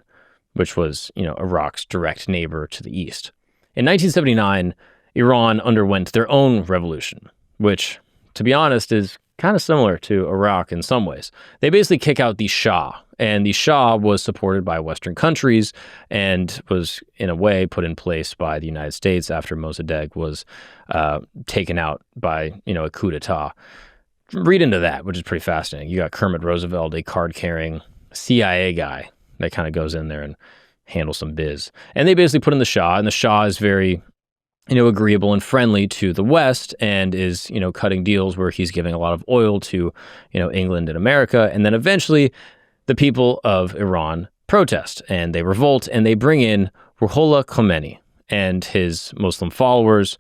which was, Iraq's direct neighbor to the east. In 1979, Iran underwent their own revolution, which, to be honest, is kind of similar to Iraq in some ways. They basically kick out the Shah, and the Shah was supported by Western countries and was, in a way, put in place by the United States after Mossadegh was taken out by, a coup d'etat. Read into that, which is pretty fascinating. You got Kermit Roosevelt, a card-carrying CIA guy that kind of goes in there and handles some biz. And they basically put in the Shah, and the Shah is very, agreeable and friendly to the West and is, cutting deals where he's giving a lot of oil to, England and America. And then eventually the people of Iran protest and they revolt and they bring in Ruhollah Khomeini and his Muslim followers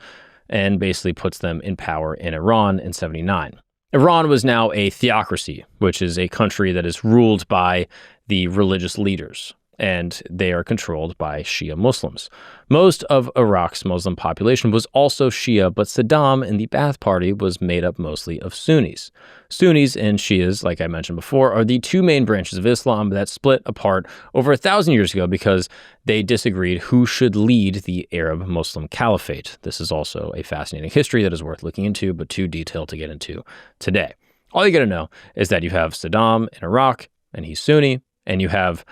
and basically puts them in power in Iran in 79. Iran was now a theocracy, which is a country that is ruled by the religious leaders, and they are controlled by Shia Muslims. Most of Iraq's Muslim population was also Shia, but Saddam and the Ba'ath Party was made up mostly of Sunnis. Sunnis and Shias, like I mentioned before, are the two main branches of Islam that split apart over 1,000 years ago because they disagreed who should lead the Arab Muslim Caliphate. This is also a fascinating history that is worth looking into, but too detailed to get into today. All you got to know is that you have Saddam in Iraq, and he's Sunni, and you have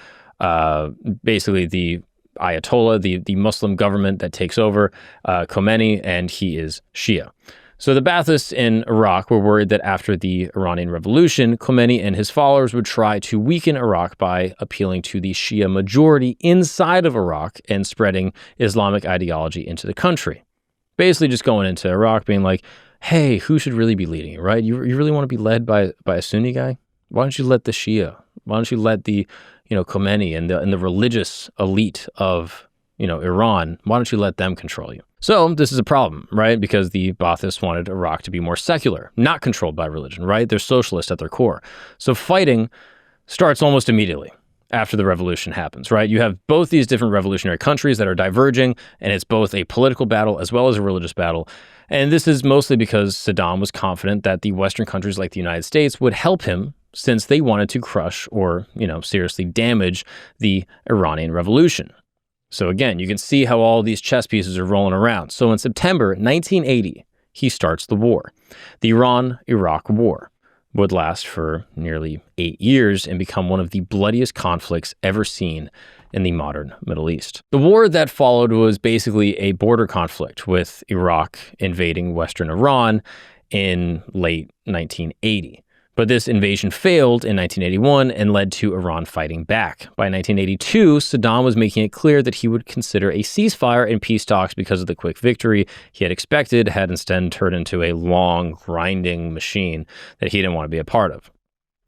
basically the Ayatollah, the Muslim government that takes over, Khomeini, and he is Shia. So the Baathists in Iraq were worried that after the Iranian Revolution, Khomeini and his followers would try to weaken Iraq by appealing to the Shia majority inside of Iraq and spreading Islamic ideology into the country. Basically just going into Iraq being like, hey, who should really be leading it, right? You really want to be led by a Sunni guy? Why don't you let the Shia? Why don't you let the Khomeini and the religious elite of, Iran, why don't you let them control you? So this is a problem, right? Because the Baathists wanted Iraq to be more secular, not controlled by religion, right? They're socialist at their core. So fighting starts almost immediately after the revolution happens, right? You have both these different revolutionary countries that are diverging, and it's both a political battle as well as a religious battle. And this is mostly because Saddam was confident that the Western countries like the United States would help him since they wanted to crush or, seriously damage the Iranian Revolution. So again, you can see how all these chess pieces are rolling around. So in September 1980, he starts the war. The Iran-Iraq War would last for nearly 8 years and become one of the bloodiest conflicts ever seen in the modern Middle East. The war that followed was basically a border conflict with Iraq invading Western Iran in late 1980. But this invasion failed in 1981 and led to Iran fighting back. By 1982, Saddam was making it clear that he would consider a ceasefire and peace talks because of the quick victory he had expected had instead turned into a long, grinding machine that he didn't want to be a part of.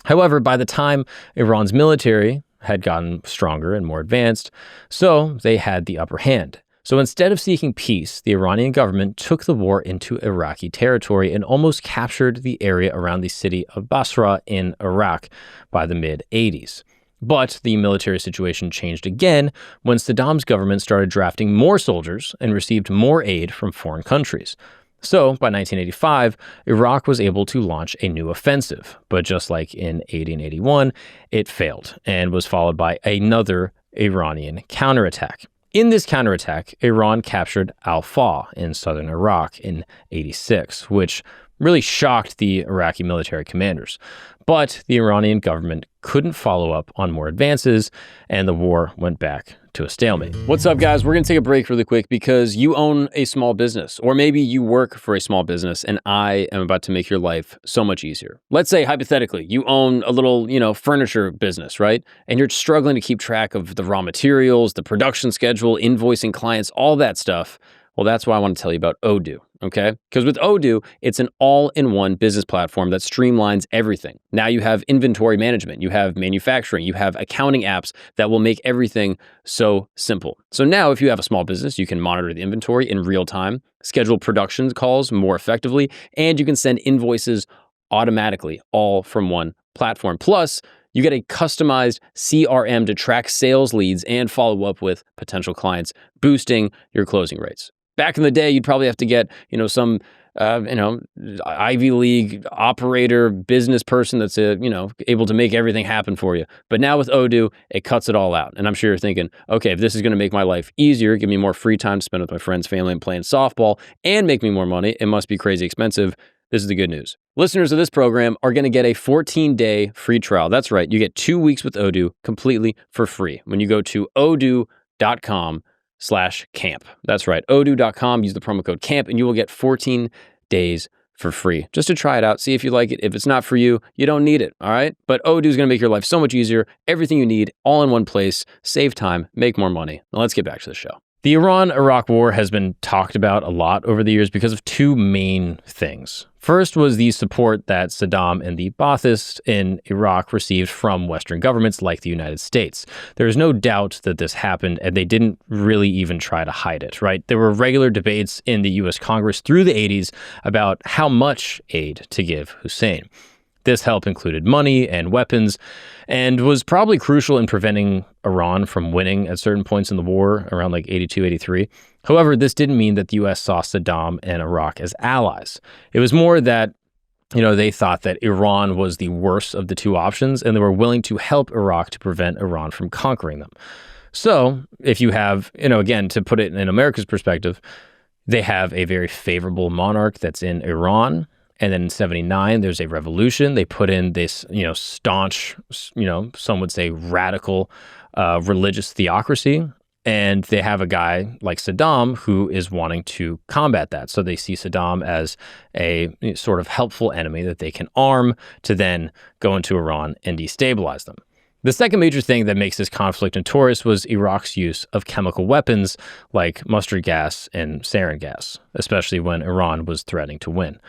However, by the time Iran's military had gotten stronger and more advanced, so they had the upper hand. So instead of seeking peace, the Iranian government took the war into Iraqi territory and almost captured the area around the city of Basra in Iraq by the mid-80s. But the military situation changed again when Saddam's government started drafting more soldiers and received more aid from foreign countries. So by 1985, Iraq was able to launch a new offensive. But just like in 80 and 81, it failed and was followed by another Iranian counterattack. In this counterattack, Iran captured Al-Anfal in southern Iraq in 86, which really shocked the Iraqi military commanders. But the Iranian government couldn't follow up on more advances, and the war went back to a stalemate. What's up, guys? We're going to take a break really quick because you own a small business, or maybe you work for a small business, and I am about to make your life so much easier. Let's say, hypothetically, you own a little, furniture business, right? And you're struggling to keep track of the raw materials, the production schedule, invoicing clients, all that stuff. Well, that's why I want to tell you about Odoo, okay? Because with Odoo, it's an all-in-one business platform that streamlines everything. Now you have inventory management, you have manufacturing, you have accounting apps that will make everything so simple. So now if you have a small business, you can monitor the inventory in real time, schedule production calls more effectively, and you can send invoices automatically, all from one platform. Plus, you get a customized CRM to track sales leads and follow up with potential clients, boosting your closing rates. Back in the day, you'd probably have to get, some, Ivy League operator, business person that's, able to make everything happen for you. But now with Odoo, it cuts it all out. And I'm sure you're thinking, okay, if this is going to make my life easier, give me more free time to spend with my friends, family, and playing softball, and make me more money, it must be crazy expensive. This is the good news. Listeners of this program are going to get a 14-day free trial. That's right. You get 2 weeks with Odoo completely for free when you go to odoo.com/camp. That's right. Odoo.com. Use the promo code CAMP and you will get 14 days for free just to try it out. See if you like it. If it's not for you, you don't need it. All right. But Odoo is going to make your life so much easier. Everything you need all in one place. Save time, make more money. Now let's get back to the show. The Iran-Iraq War has been talked about a lot over the years because of two main things. First was the support that Saddam and the Baathists in Iraq received from Western governments like the United States. There is no doubt that this happened, and they didn't really even try to hide it, right? There were regular debates in the U.S. Congress through the 80s about how much aid to give Huessein. This help included money and weapons and was probably crucial in preventing Iran from winning at certain points in the war around like 82, 83. However, this didn't mean that the U.S. saw Saddam and Iraq as allies. It was more that, they thought that Iran was the worst of the two options and they were willing to help Iraq to prevent Iran from conquering them. So if you have, again, to put it in America's perspective, they have a very favorable monarch that's in Iran. And then in 79, there's a revolution. They put in this, staunch, some would say radical religious theocracy. And they have a guy like Saddam who is wanting to combat that. So they see Saddam as a sort of helpful enemy that they can arm to then go into Iran and destabilize them. The second major thing that makes this conflict notorious was Iraq's use of chemical weapons like mustard gas and sarin gas, especially when Iran was threatening to win.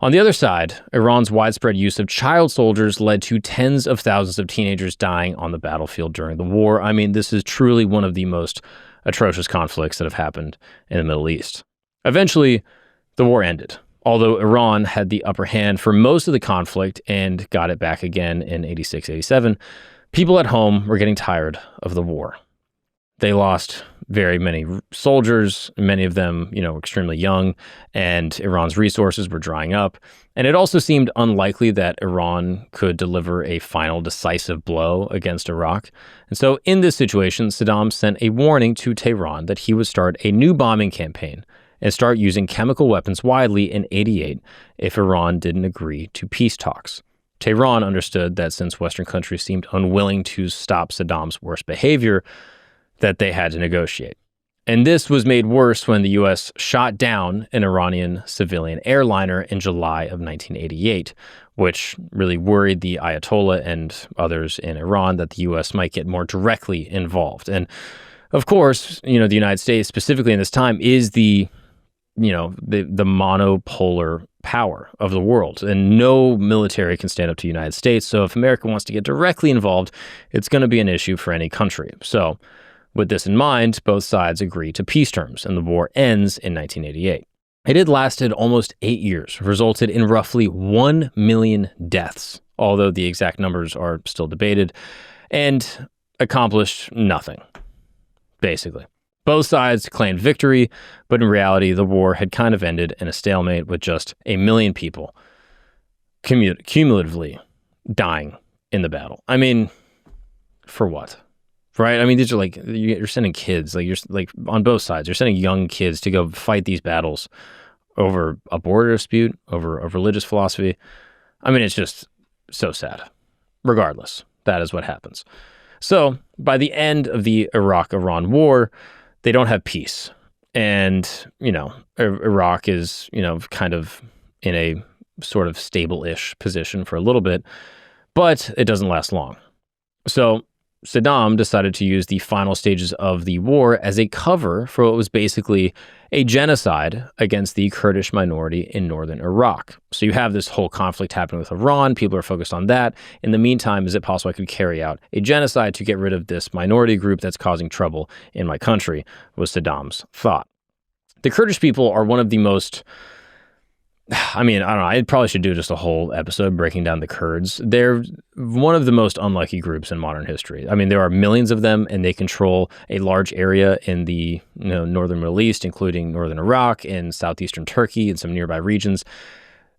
On the other side, Iran's widespread use of child soldiers led to tens of thousands of teenagers dying on the battlefield during the war. I mean, this is truly one of the most atrocious conflicts that have happened in the Middle East. Eventually, the war ended, although Iran had the upper hand for most of the conflict and got it back again in 86, 87. People at home were getting tired of the war. They lost very many soldiers, many of them, extremely young, and Iran's resources were drying up. And it also seemed unlikely that Iran could deliver a final decisive blow against Iraq. And so in this situation, Saddam sent a warning to Tehran that he would start a new bombing campaign and start using chemical weapons widely in 88 if Iran didn't agree to peace talks. Tehran understood that since Western countries seemed unwilling to stop Saddam's worst behavior, that they had to negotiate. And this was made worse when the U.S. shot down an Iranian civilian airliner in July of 1988, which really worried the Ayatollah and others in Iran that the U.S. might get more directly involved. And of course, the United States, specifically in this time, is the monopolar power of the world, and no military can stand up to the United States. So if America wants to get directly involved, it's going to be an issue for any country. So with this in mind, both sides agree to peace terms, and the war ends in 1988. It had lasted almost 8 years, resulted in roughly 1 million deaths, although the exact numbers are still debated, and accomplished nothing, basically. Both sides claimed victory, but in reality, the war had kind of ended in a stalemate with just 1 million people cumulatively dying in the battle. I mean, for what? Right? I mean, these are like, you're sending kids, you're on both sides, you're sending young kids to go fight these battles over a border dispute, over a religious philosophy. I mean, it's just so sad. Regardless, that is what happens. So by the end of the Iraq-Iran war, they don't have peace. And, Iraq is, kind of in a sort of stable-ish position for a little bit, but it doesn't last long. So Saddam decided to use the final stages of the war as a cover for what was basically a genocide against the Kurdish minority in northern Iraq. So you have this whole conflict happening with Iran. People are focused on that. In the meantime, is it possible I could carry out a genocide to get rid of this minority group that's causing trouble in my country, was Saddam's thought. The Kurdish people are one of the most... I don't know. I probably should do just a whole episode breaking down the Kurds. They're one of the most unlucky groups in modern history. There are millions of them, and they control a large area in the northern Middle East, including northern Iraq and southeastern Turkey and some nearby regions,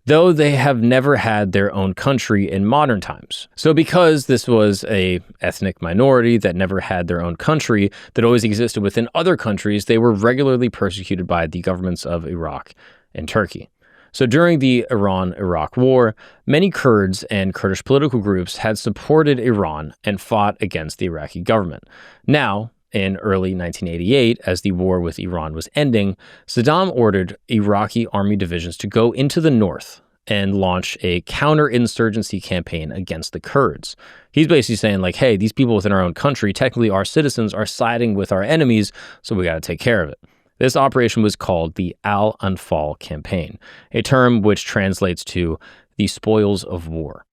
though they have never had their own country in modern times. So because this was a ethnic minority that never had their own country, that always existed within other countries, they were regularly persecuted by the governments of Iraq and Turkey. So during the Iran-Iraq War, many Kurds and Kurdish political groups had supported Iran and fought against the Iraqi government. Now, in early 1988, as the war with Iran was ending, Saddam ordered Iraqi army divisions to go into the north and launch a counterinsurgency campaign against the Kurds. He's basically saying, hey, these people within our own country, technically our citizens, are siding with our enemies, so we got to take care of it. This operation was called the Al-Anfal Campaign, a term which translates to the spoils of war.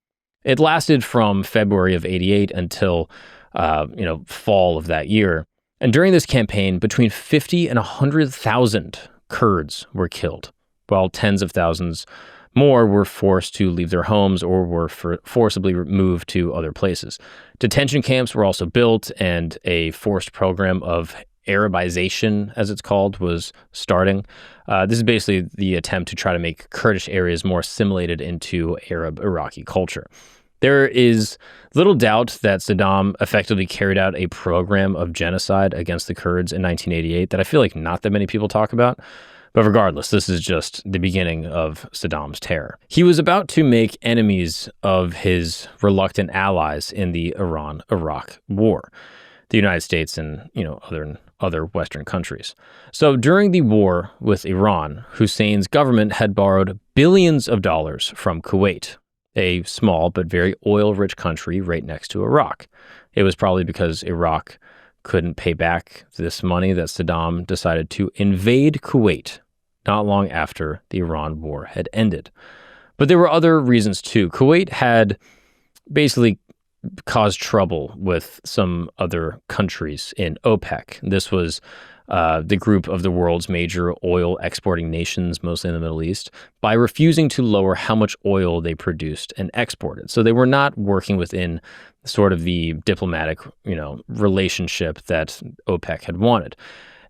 It lasted from February of 88 until, fall of that year. And during this campaign, between 50 and 100,000 Kurds were killed, while tens of thousands more were forced to leave their homes or were forcibly moved to other places. Detention camps were also built, and a forced program of Arabization, as it's called, was starting. This is basically the attempt to try to make Kurdish areas more assimilated into Arab Iraqi culture. There is little doubt that Saddam effectively carried out a program of genocide against the Kurds in 1988 that I feel like not that many people talk about. But regardless, this is just the beginning of Saddam's terror. He was about to make enemies of his reluctant allies in the Iran-Iraq War, the United States and other Western countries. So during the war with Iran, Hussein's government had borrowed billions of dollars from Kuwait, a small but very oil-rich country right next to Iraq. It was probably because Iraq couldn't pay back this money that Saddam decided to invade Kuwait not long after the Iran war had ended. But there were other reasons too. Kuwait had basically caused trouble with some other countries in OPEC. This was the group of the world's major oil exporting nations, mostly in the Middle East, by refusing to lower how much oil they produced and exported. So they were not working within sort of the diplomatic, relationship that OPEC had wanted.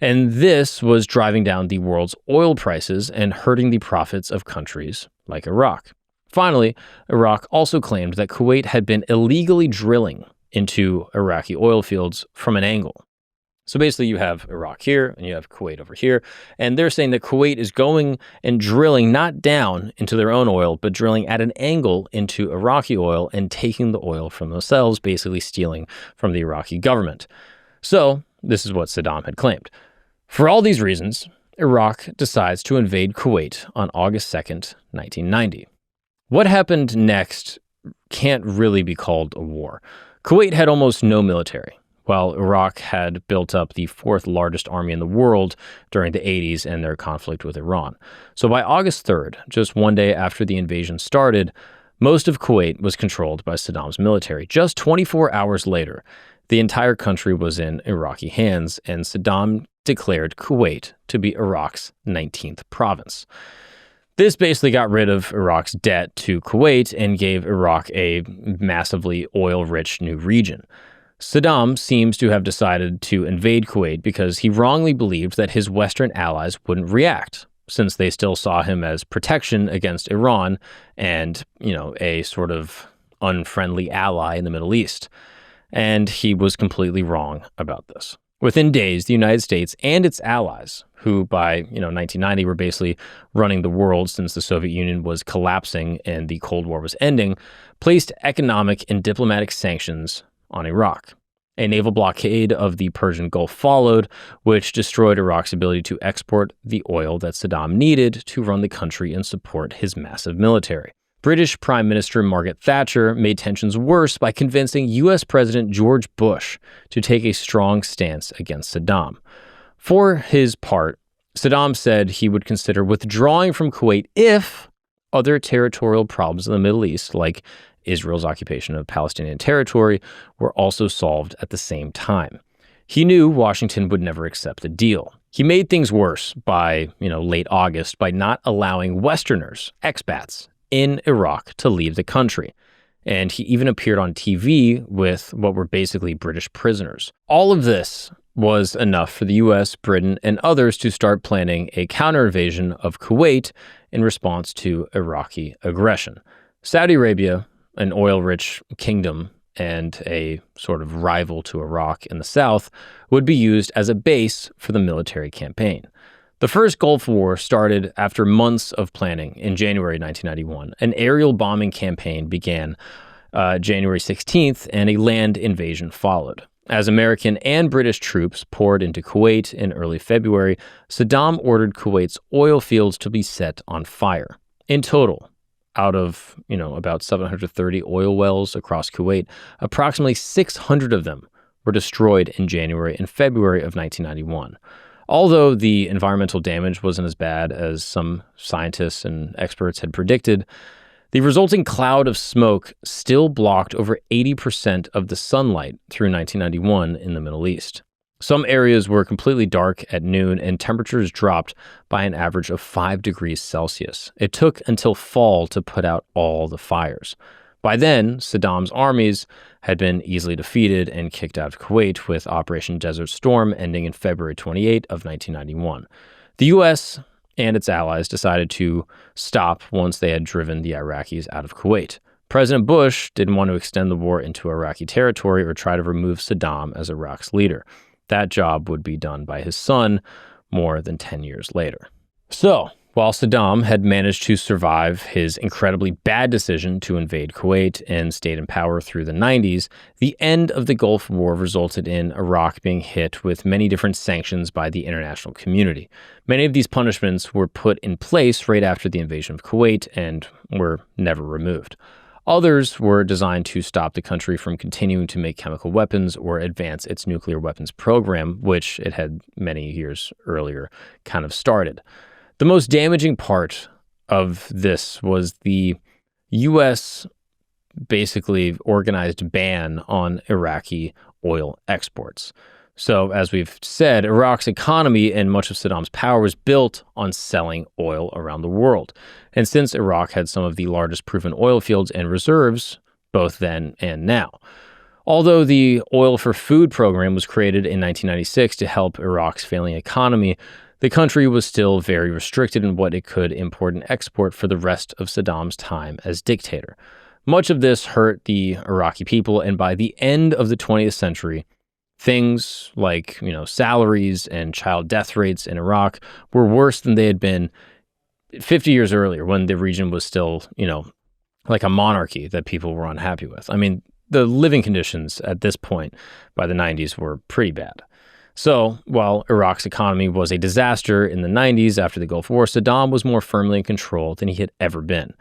And this was driving down the world's oil prices and hurting the profits of countries like Iraq. Finally, Iraq also claimed that Kuwait had been illegally drilling into Iraqi oil fields from an angle. So basically you have Iraq here and you have Kuwait over here, and they're saying that Kuwait is going and drilling not down into their own oil, but drilling at an angle into Iraqi oil and taking the oil from themselves, basically stealing from the Iraqi government. So this is what Saddam had claimed. For all these reasons, Iraq decides to invade Kuwait on August 2nd, 1990. What happened next can't really be called a war. Kuwait had almost no military, while Iraq had built up the fourth largest army in the world during the 80s and their conflict with Iran. So by August 3rd, just one day after the invasion started, most of Kuwait was controlled by Saddam's military. Just 24 hours later, the entire country was in Iraqi hands, and Saddam declared Kuwait to be Iraq's 19th province. This basically got rid of Iraq's debt to Kuwait and gave Iraq a massively oil-rich new region. Saddam seems to have decided to invade Kuwait because he wrongly believed that his Western allies wouldn't react, since they still saw him as protection against Iran and, a sort of unfriendly ally in the Middle East. And he was completely wrong about this. Within days, the United States and its allies, who by 1990 were basically running the world since the Soviet Union was collapsing and the Cold War was ending, placed economic and diplomatic sanctions on Iraq. A naval blockade of the Persian Gulf followed, which destroyed Iraq's ability to export the oil that Saddam needed to run the country and support his massive military. British Prime Minister Margaret Thatcher made tensions worse by convincing U.S. President George Bush to take a strong stance against Saddam. For his part, Saddam said he would consider withdrawing from Kuwait if other territorial problems in the Middle East, like Israel's occupation of Palestinian territory, were also solved at the same time. He knew Washington would never accept the deal. He made things worse by, late August by not allowing Westerners, expats, in Iraq to leave the country. And he even appeared on TV with what were basically British prisoners. All of this was enough for the US, Britain, and others to start planning a counter-invasion of Kuwait in response to Iraqi aggression. Saudi Arabia, an oil-rich kingdom and a sort of rival to Iraq in the south, would be used as a base for the military campaign. The first Gulf War started after months of planning in January 1991. An aerial bombing campaign began January 16th, and a land invasion followed. As American and British troops poured into Kuwait in early February, Saddam ordered Kuwait's oil fields to be set on fire. In total, out of, about 730 oil wells across Kuwait, approximately 600 of them were destroyed in January and February of 1991. Although the environmental damage wasn't as bad as some scientists and experts had predicted, the resulting cloud of smoke still blocked over 80% of the sunlight through 1991 in the Middle East. Some areas were completely dark at noon, and temperatures dropped by an average of 5 degrees Celsius. It took until fall to put out all the fires. By then, Saddam's armies had been easily defeated and kicked out of Kuwait, with Operation Desert Storm ending in February 28 of 1991. The U.S. and its allies decided to stop once they had driven the Iraqis out of Kuwait. President Bush didn't want to extend the war into Iraqi territory or try to remove Saddam as Iraq's leader. That job would be done by his son more than 10 years later. So, while Saddam had managed to survive his incredibly bad decision to invade Kuwait and stayed in power through the 90s, the end of the Gulf War resulted in Iraq being hit with many different sanctions by the international community. Many of these punishments were put in place right after the invasion of Kuwait and were never removed. Others were designed to stop the country from continuing to make chemical weapons or advance its nuclear weapons program, which it had many years earlier kind of started. The most damaging part of this was the U.S. basically organized ban on Iraqi oil exports. So, as we've said, Iraq's economy and much of Saddam's power was built on selling oil around the world. And since Iraq had some of the largest proven oil fields and reserves, both then and now. Although the Oil for Food program was created in 1996 to help Iraq's failing economy, the country was still very restricted in what it could import and export for the rest of Saddam's time as dictator. Much of this hurt the Iraqi people, and by the end of the 20th century, things like, salaries and child death rates in Iraq were worse than they had been 50 years earlier when the region was still, like a monarchy that people were unhappy with. I mean, the living conditions at this point by the 90s were pretty bad. So, while Iraq's economy was a disaster in the 90s after the Gulf War, Saddam was more firmly in control than he had ever been.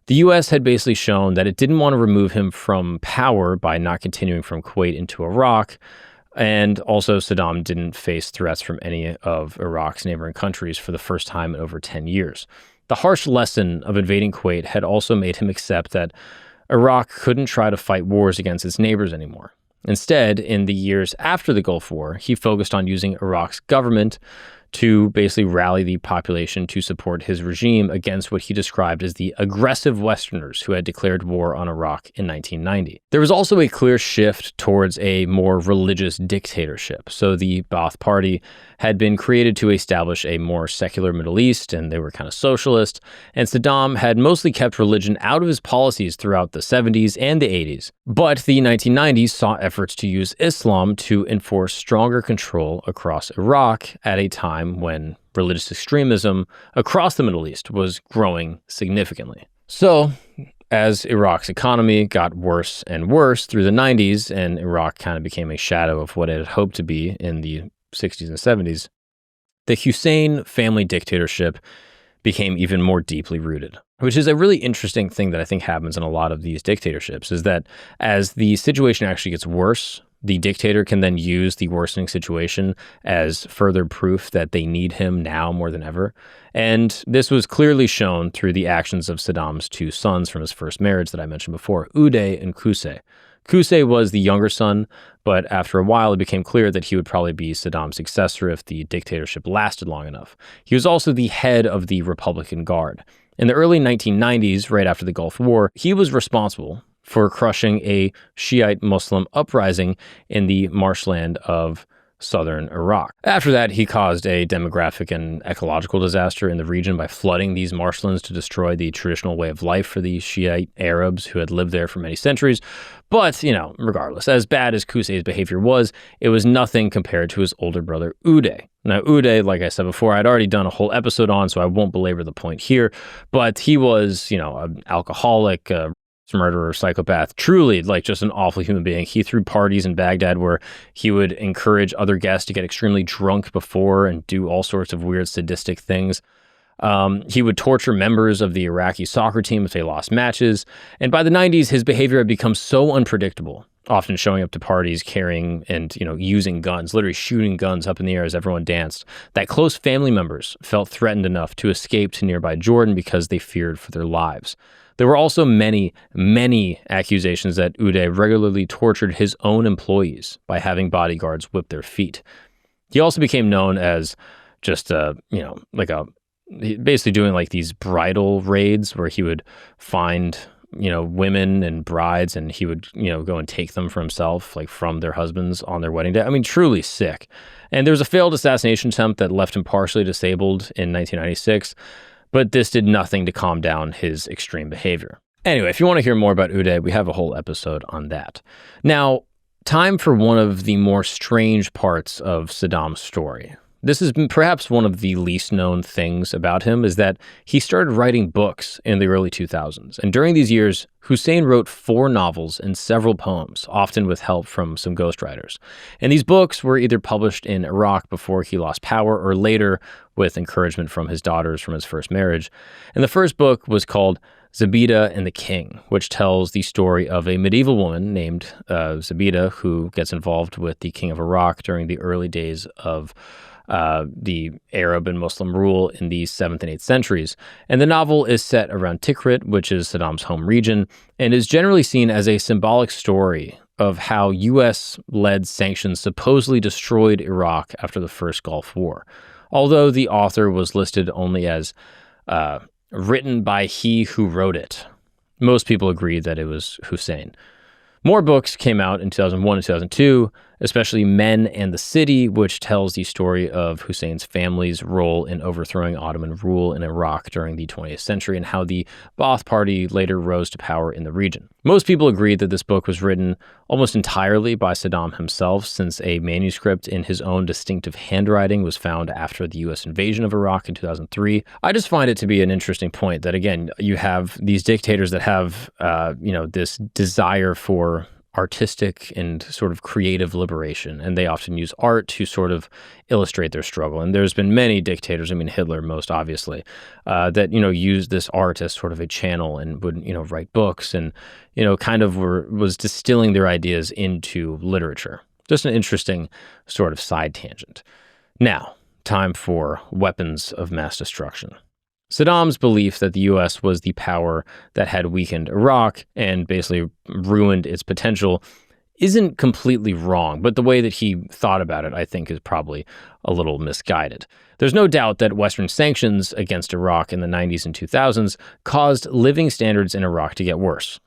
The U.S. had basically shown that it didn't want to remove him from power by not continuing from Kuwait into Iraq, and also Saddam didn't face threats from any of Iraq's neighboring countries for the first time in over 10 years. The harsh lesson of invading Kuwait had also made him accept that Iraq couldn't try to fight wars against its neighbors anymore. Instead, in the years after the Gulf War, he focused on using Iraq's government to basically rally the population to support his regime against what he described as the aggressive Westerners who had declared war on Iraq in 1990. There was also a clear shift towards a more religious dictatorship. So the Ba'ath Party had been created to establish a more secular Middle East, and they were kind of socialist, and Saddam had mostly kept religion out of his policies throughout the 70s and the 80s. But the 1990s saw efforts to use Islam to enforce stronger control across Iraq at a time when religious extremism across the Middle East was growing significantly. So, as Iraq's economy got worse and worse through the 90s, and Iraq kind of became a shadow of what it had hoped to be in the 60s and 70s, the Huessein family dictatorship became even more deeply rooted, which is a really interesting thing that I think happens in a lot of these dictatorships, is that as the situation actually gets worse, the dictator can then use the worsening situation as further proof that they need him now more than ever. And this was clearly shown through the actions of Saddam's two sons from his first marriage that I mentioned before, Uday and Qusay. Qusay was the younger son, but after a while it became clear that he would probably be Saddam's successor if the dictatorship lasted long enough. He was also the head of the Republican Guard. In the early 1990s, right after the Gulf War, he was responsible for crushing a Shiite Muslim uprising in the marshland of southern Iraq. After that, he caused a demographic and ecological disaster in the region by flooding these marshlands to destroy the traditional way of life for the Shiite Arabs who had lived there for many centuries. But, regardless, as bad as Qusay's behavior was, it was nothing compared to his older brother Uday. Now, Uday, like I said before, I'd already done a whole episode on, so I won't belabor the point here, but he was, an alcoholic, murderer, psychopath, truly like just an awful human being. He threw parties in Baghdad where he would encourage other guests to get extremely drunk before and do all sorts of weird sadistic things. He would torture members of the Iraqi soccer team if they lost matches. And by the 90s, his behavior had become so unpredictable, often showing up to parties carrying and, using guns, literally shooting guns up in the air as everyone danced, that close family members felt threatened enough to escape to nearby Jordan because they feared for their lives. There were also many, many accusations that Uday regularly tortured his own employees by having bodyguards whip their feet. He also became known as just, basically doing like these bridal raids where he would find, women and brides and he would, go and take them for himself, like from their husbands on their wedding day. I mean, truly sick. And there was a failed assassination attempt that left him partially disabled in 1996. But this did nothing to calm down his extreme behavior. Anyway, if you want to hear more about Uday, we have a whole episode on that. Now, time for one of the more strange parts of Saddam's story. This is perhaps one of the least known things about him, is that he started writing books in the early 2000s. And during these years, Huessein wrote 4 novels and several poems, often with help from some ghostwriters. And these books were either published in Iraq before he lost power or later with encouragement from his daughters from his first marriage. And the first book was called Zabida and the King, which tells the story of a medieval woman named Zabida who gets involved with the king of Iraq during the early days of the Arab and Muslim rule in the 7th and 8th centuries. And the novel is set around Tikrit, which is Saddam's home region, and is generally seen as a symbolic story of how U.S.-led sanctions supposedly destroyed Iraq after the first Gulf War. Although the author was listed only as written by he who wrote it, most people agree that it was Huessein. More books came out in 2001 and 2002, especially Men and the City, which tells the story of Hussein's family's role in overthrowing Ottoman rule in Iraq during the 20th century and how the Ba'ath Party later rose to power in the region. Most people agree that this book was written almost entirely by Saddam himself, since a manuscript in his own distinctive handwriting was found after the U.S. invasion of Iraq in 2003. I just find it to be an interesting point that, again, you have these dictators that have, this desire for artistic and sort of creative liberation, and they often use art to sort of illustrate their struggle. And there's been many dictators, Hitler most obviously, that, used this art as sort of a channel and would, write books and, was distilling their ideas into literature. Just an interesting sort of side tangent. Now, time for weapons of mass destruction. Saddam's belief that the U.S. was the power that had weakened Iraq and basically ruined its potential isn't completely wrong, but the way that he thought about it, I think, is probably a little misguided. There's no doubt that Western sanctions against Iraq in the 90s and 2000s caused living standards in Iraq to get worse,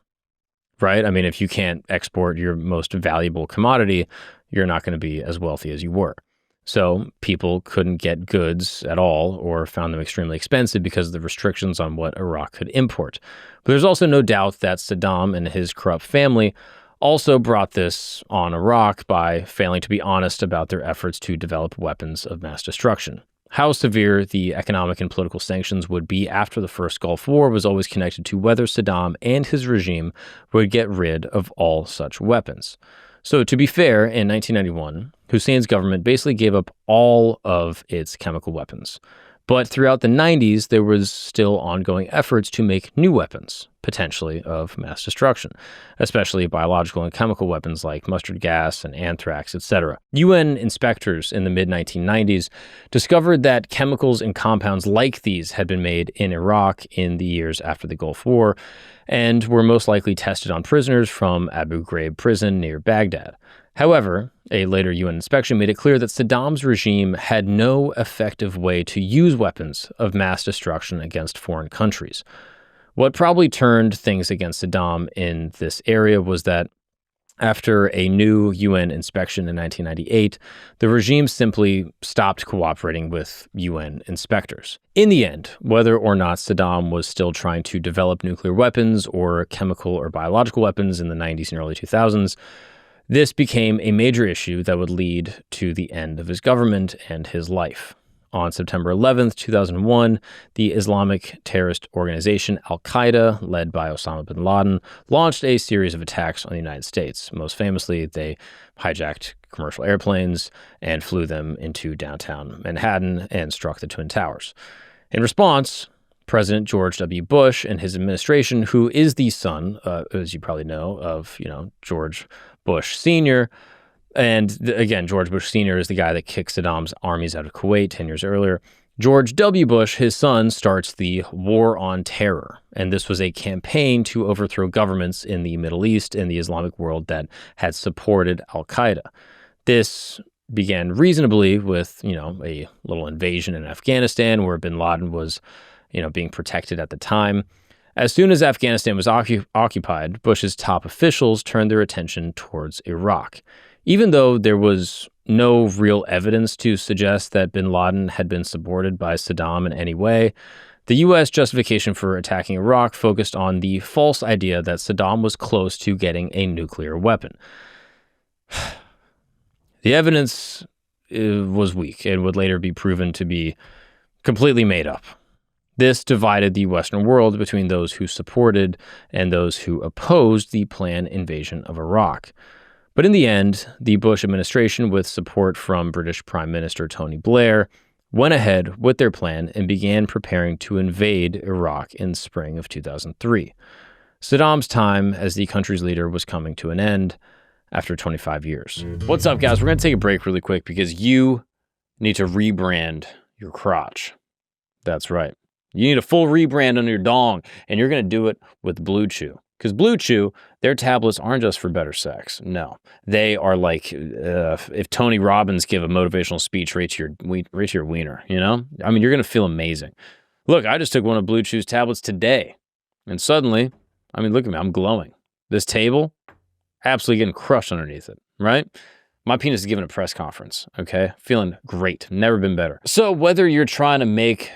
right? If you can't export your most valuable commodity, you're not going to be as wealthy as you were. So people couldn't get goods at all or found them extremely expensive because of the restrictions on what Iraq could import. But there's also no doubt that Saddam and his corrupt family also brought this on Iraq by failing to be honest about their efforts to develop weapons of mass destruction. How severe the economic and political sanctions would be after the first Gulf War was always connected to whether Saddam and his regime would get rid of all such weapons. So to be fair, in 1991, Hussein's government basically gave up all of its chemical weapons. But throughout the 90s, there was still ongoing efforts to make new weapons, potentially of mass destruction, especially biological and chemical weapons like mustard gas and anthrax, etc. UN inspectors in the mid-1990s discovered that chemicals and compounds like these had been made in Iraq in the years after the Gulf War and were most likely tested on prisoners from Abu Ghraib prison near Baghdad. However, a later UN inspection made it clear that Saddam's regime had no effective way to use weapons of mass destruction against foreign countries. What probably turned things against Saddam in this area was that after a new UN inspection in 1998, the regime simply stopped cooperating with UN inspectors. In the end, whether or not Saddam was still trying to develop nuclear weapons or chemical or biological weapons in the 90s and early 2000s, this became a major issue that would lead to the end of his government and his life. On September 11th, 2001, the Islamic terrorist organization Al-Qaeda, led by Osama bin Laden, launched a series of attacks on the United States. Most famously, they hijacked commercial airplanes and flew them into downtown Manhattan and struck the Twin Towers. In response, President George W. Bush and his administration, who is the son, as you probably know, of George Bush Sr., and again, George Bush Sr. is the guy that kicked Saddam's armies out of Kuwait 10 years earlier. George W. Bush, his son, starts the War on Terror, and this was a campaign to overthrow governments in the Middle East and the Islamic world that had supported al-Qaeda. This began reasonably with, a little invasion in Afghanistan where bin Laden was, being protected at the time. As soon as Afghanistan was occupied, Bush's top officials turned their attention towards Iraq. Even though there was no real evidence to suggest that bin Laden had been supported by Saddam in any way, the U.S. justification for attacking Iraq focused on the false idea that Saddam was close to getting a nuclear weapon. The evidence was weak and would later be proven to be completely made up. This divided the Western world between those who supported and those who opposed the planned invasion of Iraq. But in the end, the Bush administration, with support from British Prime Minister Tony Blair, went ahead with their plan and began preparing to invade Iraq in spring of 2003. Saddam's time as the country's leader was coming to an end after 25 years. What's up, guys? We're going to take a break really quick because you need to rebrand your crotch. That's right. You need a full rebrand on your dong, and you're going to do it with Blue Chew. Because Blue Chew, their tablets aren't just for better sex. No, they are like if Tony Robbins give a motivational speech right to your wiener. I mean, you're gonna feel amazing. Look, I just took one of Blue Chew's tablets today, and suddenly, look at me, I'm glowing. This table, absolutely getting crushed underneath it. Right? My penis is giving a press conference. Okay, feeling great. Never been better. So whether you're trying to make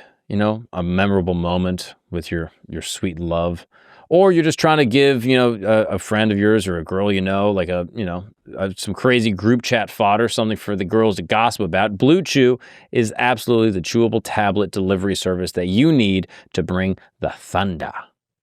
a memorable moment with your sweet love, or you're just trying to give, a friend of yours or a girl like some crazy group chat fodder, something for the girls to gossip about, Blue Chew is absolutely the chewable tablet delivery service that you need to bring the thunder.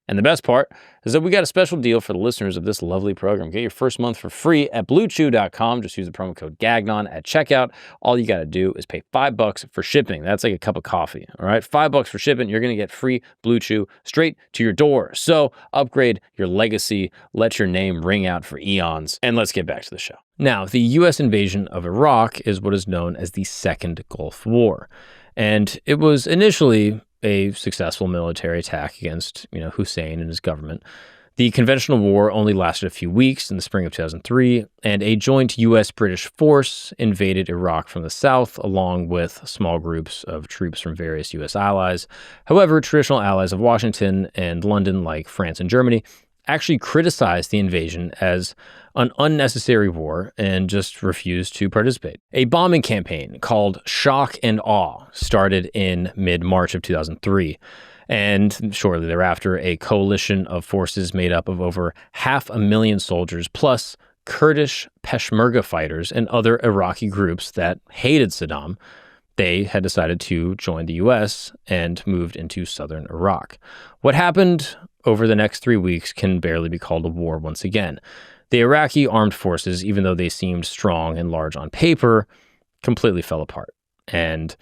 And the best part is that we got a special deal for the listeners of this lovely program. Get your first month for free at BlueChew.com. Just use the promo code GAGNON at checkout. All you got to do is pay $5 for shipping. That's like a cup of coffee, all right? $5 for shipping. You're going to get free Blue Chew straight to your door. So upgrade your legacy. Let your name ring out for eons. And let's get back to the show. Now, the U.S. invasion of Iraq is what is known as the Second Gulf War. And it was initially a successful military attack against, Huessein and his government. The conventional war only lasted a few weeks in the spring of 2003, and a joint U.S.-British force invaded Iraq from the south, along with small groups of troops from various U.S. allies. However, traditional allies of Washington and London, like France and Germany, actually criticized the invasion as an unnecessary war and just refused to participate. A bombing campaign called Shock and Awe started in mid-March of 2003, and shortly thereafter, a coalition of forces made up of over 500,000 soldiers, plus Kurdish Peshmerga fighters and Iraqi Iraqi groups that hated Saddam, they had decided to join the U.S. and moved into southern Iraq. What happened over the next 3 weeks can barely be called a war once again. The Iraqi armed forces, even though they seemed strong and large on paper, completely fell apart. And,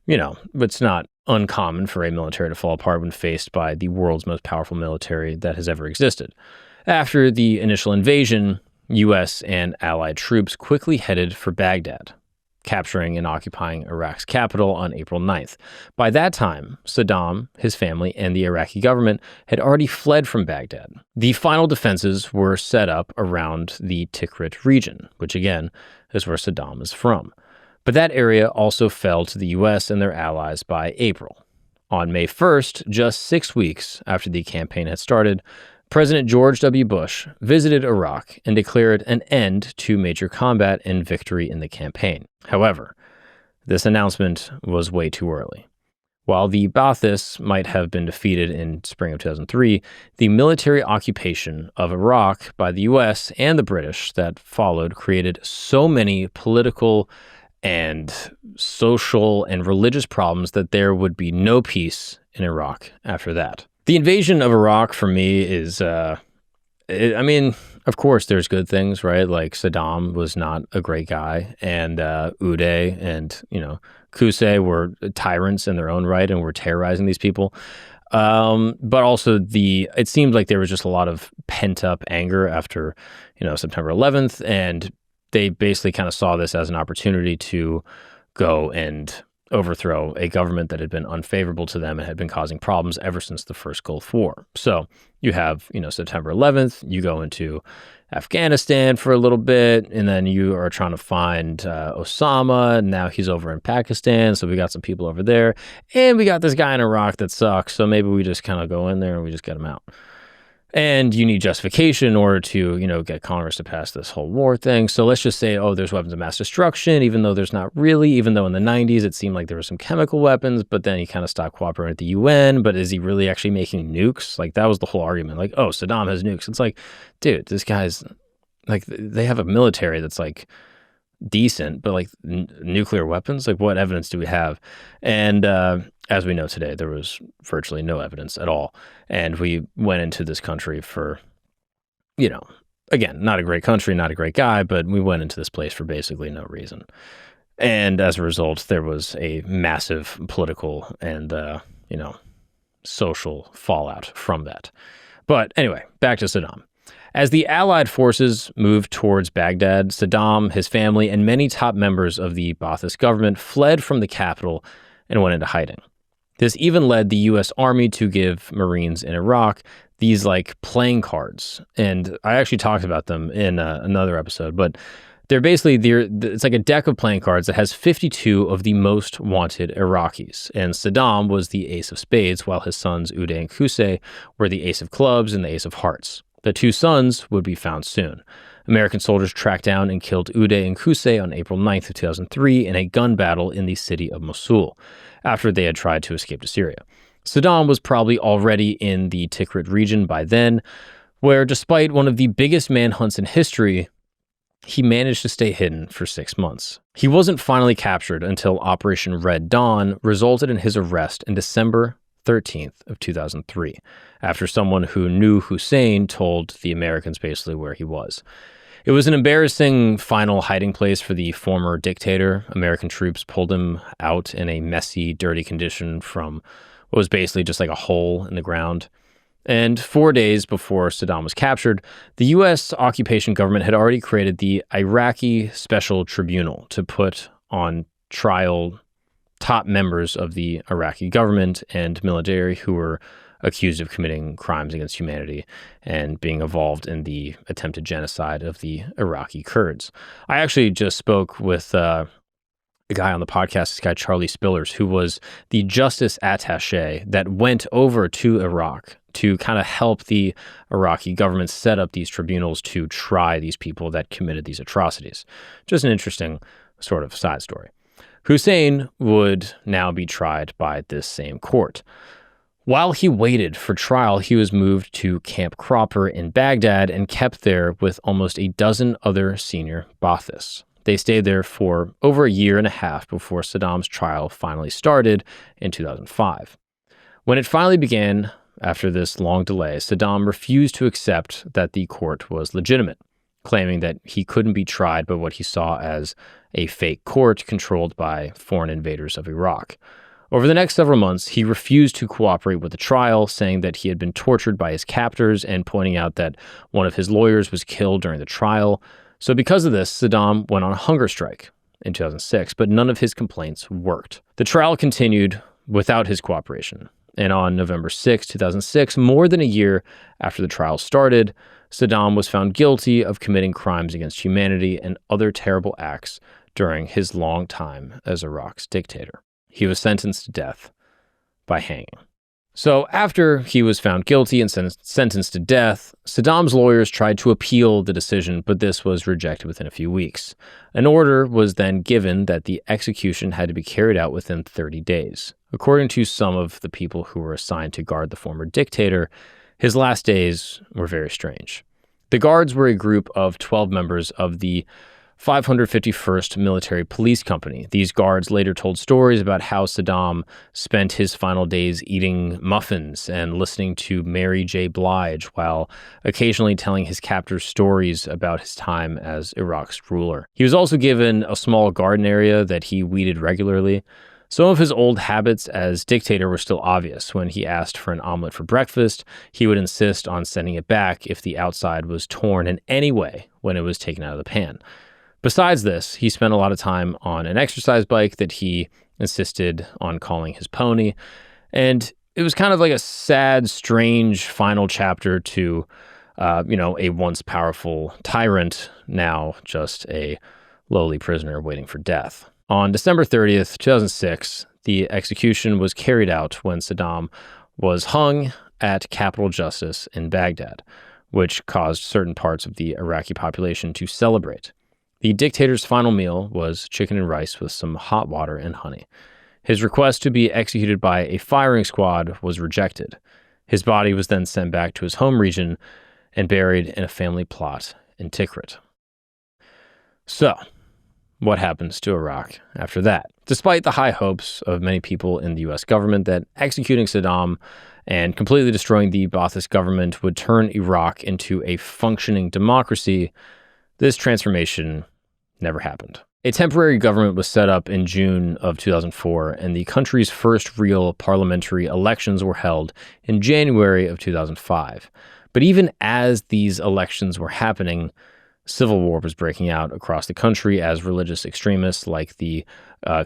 it's not uncommon for a military to fall apart when faced by the world's most powerful military that has ever existed. After the initial invasion, U.S. and allied troops quickly headed for Baghdad, capturing and occupying Iraq's capital on April 9th. By that time, Saddam, his family, and the Iraqi government had already fled from Baghdad. The final defenses were set up around the Tikrit region, which again is where Saddam is from. But that area also fell to the U.S. and their allies by April. On May 1st, just 6 weeks after the campaign had started, President George W. Bush visited Iraq and declared an end to major combat and victory in the campaign. However, this announcement was way too early. While the Baathists might have been defeated in spring of 2003, the military occupation of Iraq by the U.S. and the British that followed created so many political and social and religious problems that there would be no peace in Iraq after that. The invasion of Iraq for me is, of course there's good things, right? Like Saddam was not a great guy, and Uday and, Qusay were tyrants in their own right and were terrorizing these people. But also it seemed like there was just a lot of pent up anger after, September 11th, and they basically kind of saw this as an opportunity to go and overthrow a government that had been unfavorable to them and had been causing problems ever since the first Gulf War. So you have, September 11th, you go into Afghanistan for a little bit, and then you are trying to find Osama, and now he's over in Pakistan, so we got some people over there, and we got this guy in Iraq that sucks, so maybe we just kind of go in there and we just get him out. And you need justification in order to, get Congress to pass this whole war thing. So let's just say, there's weapons of mass destruction, even though there's not really, even though in the 90s it seemed like there were some chemical weapons, but then he kind of stopped cooperating with the UN. But is he really actually making nukes? Like, that was the whole argument. Like, Saddam has nukes. It's like, dude, this guy's, like, they have a military that's, like, decent, but, like, nuclear weapons? Like, what evidence do we have? And as we know today, there was virtually no evidence at all. And we went into this country for, again, not a great country, not a great guy, but we went into this place for basically no reason. And as a result, there was a massive political and, social fallout from that. But anyway, back to Saddam. As the Allied forces moved towards Baghdad, Saddam, his family, and many top members of the Ba'athist government fled from the capital and went into hiding. This even led the U.S. Army to give Marines in Iraq these like playing cards. And I actually talked about them in another episode, but it's like a deck of playing cards that has 52 of the most wanted Iraqis. And Saddam was the ace of spades, while his sons Uday and Qusay were the ace of clubs and the ace of hearts. The two sons would be found soon. American soldiers tracked down and killed Uday and Qusay on April 9th of 2003 in a gun battle in the city of Mosul, after they had tried to escape to Syria. Saddam was probably already in the Tikrit region by then, where despite one of the biggest manhunts in history, he managed to stay hidden for 6 months. He wasn't finally captured until Operation Red Dawn resulted in his arrest in December 13th of 2003, after someone who knew Huessein told the Americans basically where he was. It was an embarrassing final hiding place for the former dictator. American troops pulled him out in a messy, dirty condition from what was basically just like a hole in the ground. And 4 days before Saddam was captured, the U.S. occupation government had already created the Iraqi Special Tribunal to put on trial top members of the Iraqi government and military who were accused of committing crimes against humanity and being involved in the attempted genocide of the Iraqi Kurds. I actually just spoke with a guy on the podcast, this guy Charlie Spillers, who was the justice attaché that went over to Iraq to kind of help the Iraqi government set up these tribunals to try these people that committed these atrocities. Just an interesting sort of side story. Huessein would now be tried by this same court. While he waited for trial, he was moved to Camp Cropper in Baghdad and kept there with almost a dozen other senior Baathists. They stayed there for over a year and a half before Saddam's trial finally started in 2005. When it finally began, after this long delay, Saddam refused to accept that the court was legitimate, claiming that he couldn't be tried by what he saw as a fake court controlled by foreign invaders of Iraq. Over the next several months, he refused to cooperate with the trial, saying that he had been tortured by his captors and pointing out that one of his lawyers was killed during the trial. So because of this, Saddam went on a hunger strike in 2006, but none of his complaints worked. The trial continued without his cooperation. And on November 6, 2006, more than a year after the trial started, Saddam was found guilty of committing crimes against humanity and other terrible acts during his long time as Iraq's dictator. He was sentenced to death by hanging. So after he was found guilty and sentenced to death, Saddam's lawyers tried to appeal the decision, but this was rejected within a few weeks. An order was then given that the execution had to be carried out within 30 days. According to some of the people who were assigned to guard the former dictator, his last days were very strange. The guards were a group of 12 members of the 551st Military Police Company. These guards later told stories about how Saddam spent his final days eating muffins and listening to Mary J. Blige while occasionally telling his captors stories about his time as Iraq's ruler. He was also given a small garden area that he weeded regularly. Some of his old habits as dictator were still obvious. When he asked for an omelet for breakfast, he would insist on sending it back if the outside was torn in any way when it was taken out of the pan. Besides this, he spent a lot of time on an exercise bike that he insisted on calling his pony. And it was kind of like a sad, strange final chapter to, a once powerful tyrant, now just a lowly prisoner waiting for death. On December 30th, 2006, the execution was carried out when Saddam was hung at Capitol Justice in Baghdad, which caused certain parts of the Iraqi population to celebrate. The dictator's final meal was chicken and rice with some hot water and honey. His request to be executed by a firing squad was rejected. His body was then sent back to his home region and buried in a family plot in Tikrit. So, what happens to Iraq after that? Despite the high hopes of many people in the U.S. government that executing Saddam and completely destroying the Ba'athist government would turn Iraq into a functioning democracy, this transformation never happened. A temporary government was set up in June of 2004, and the country's first real parliamentary elections were held in January of 2005. But even as these elections were happening, civil war was breaking out across the country as religious extremists like the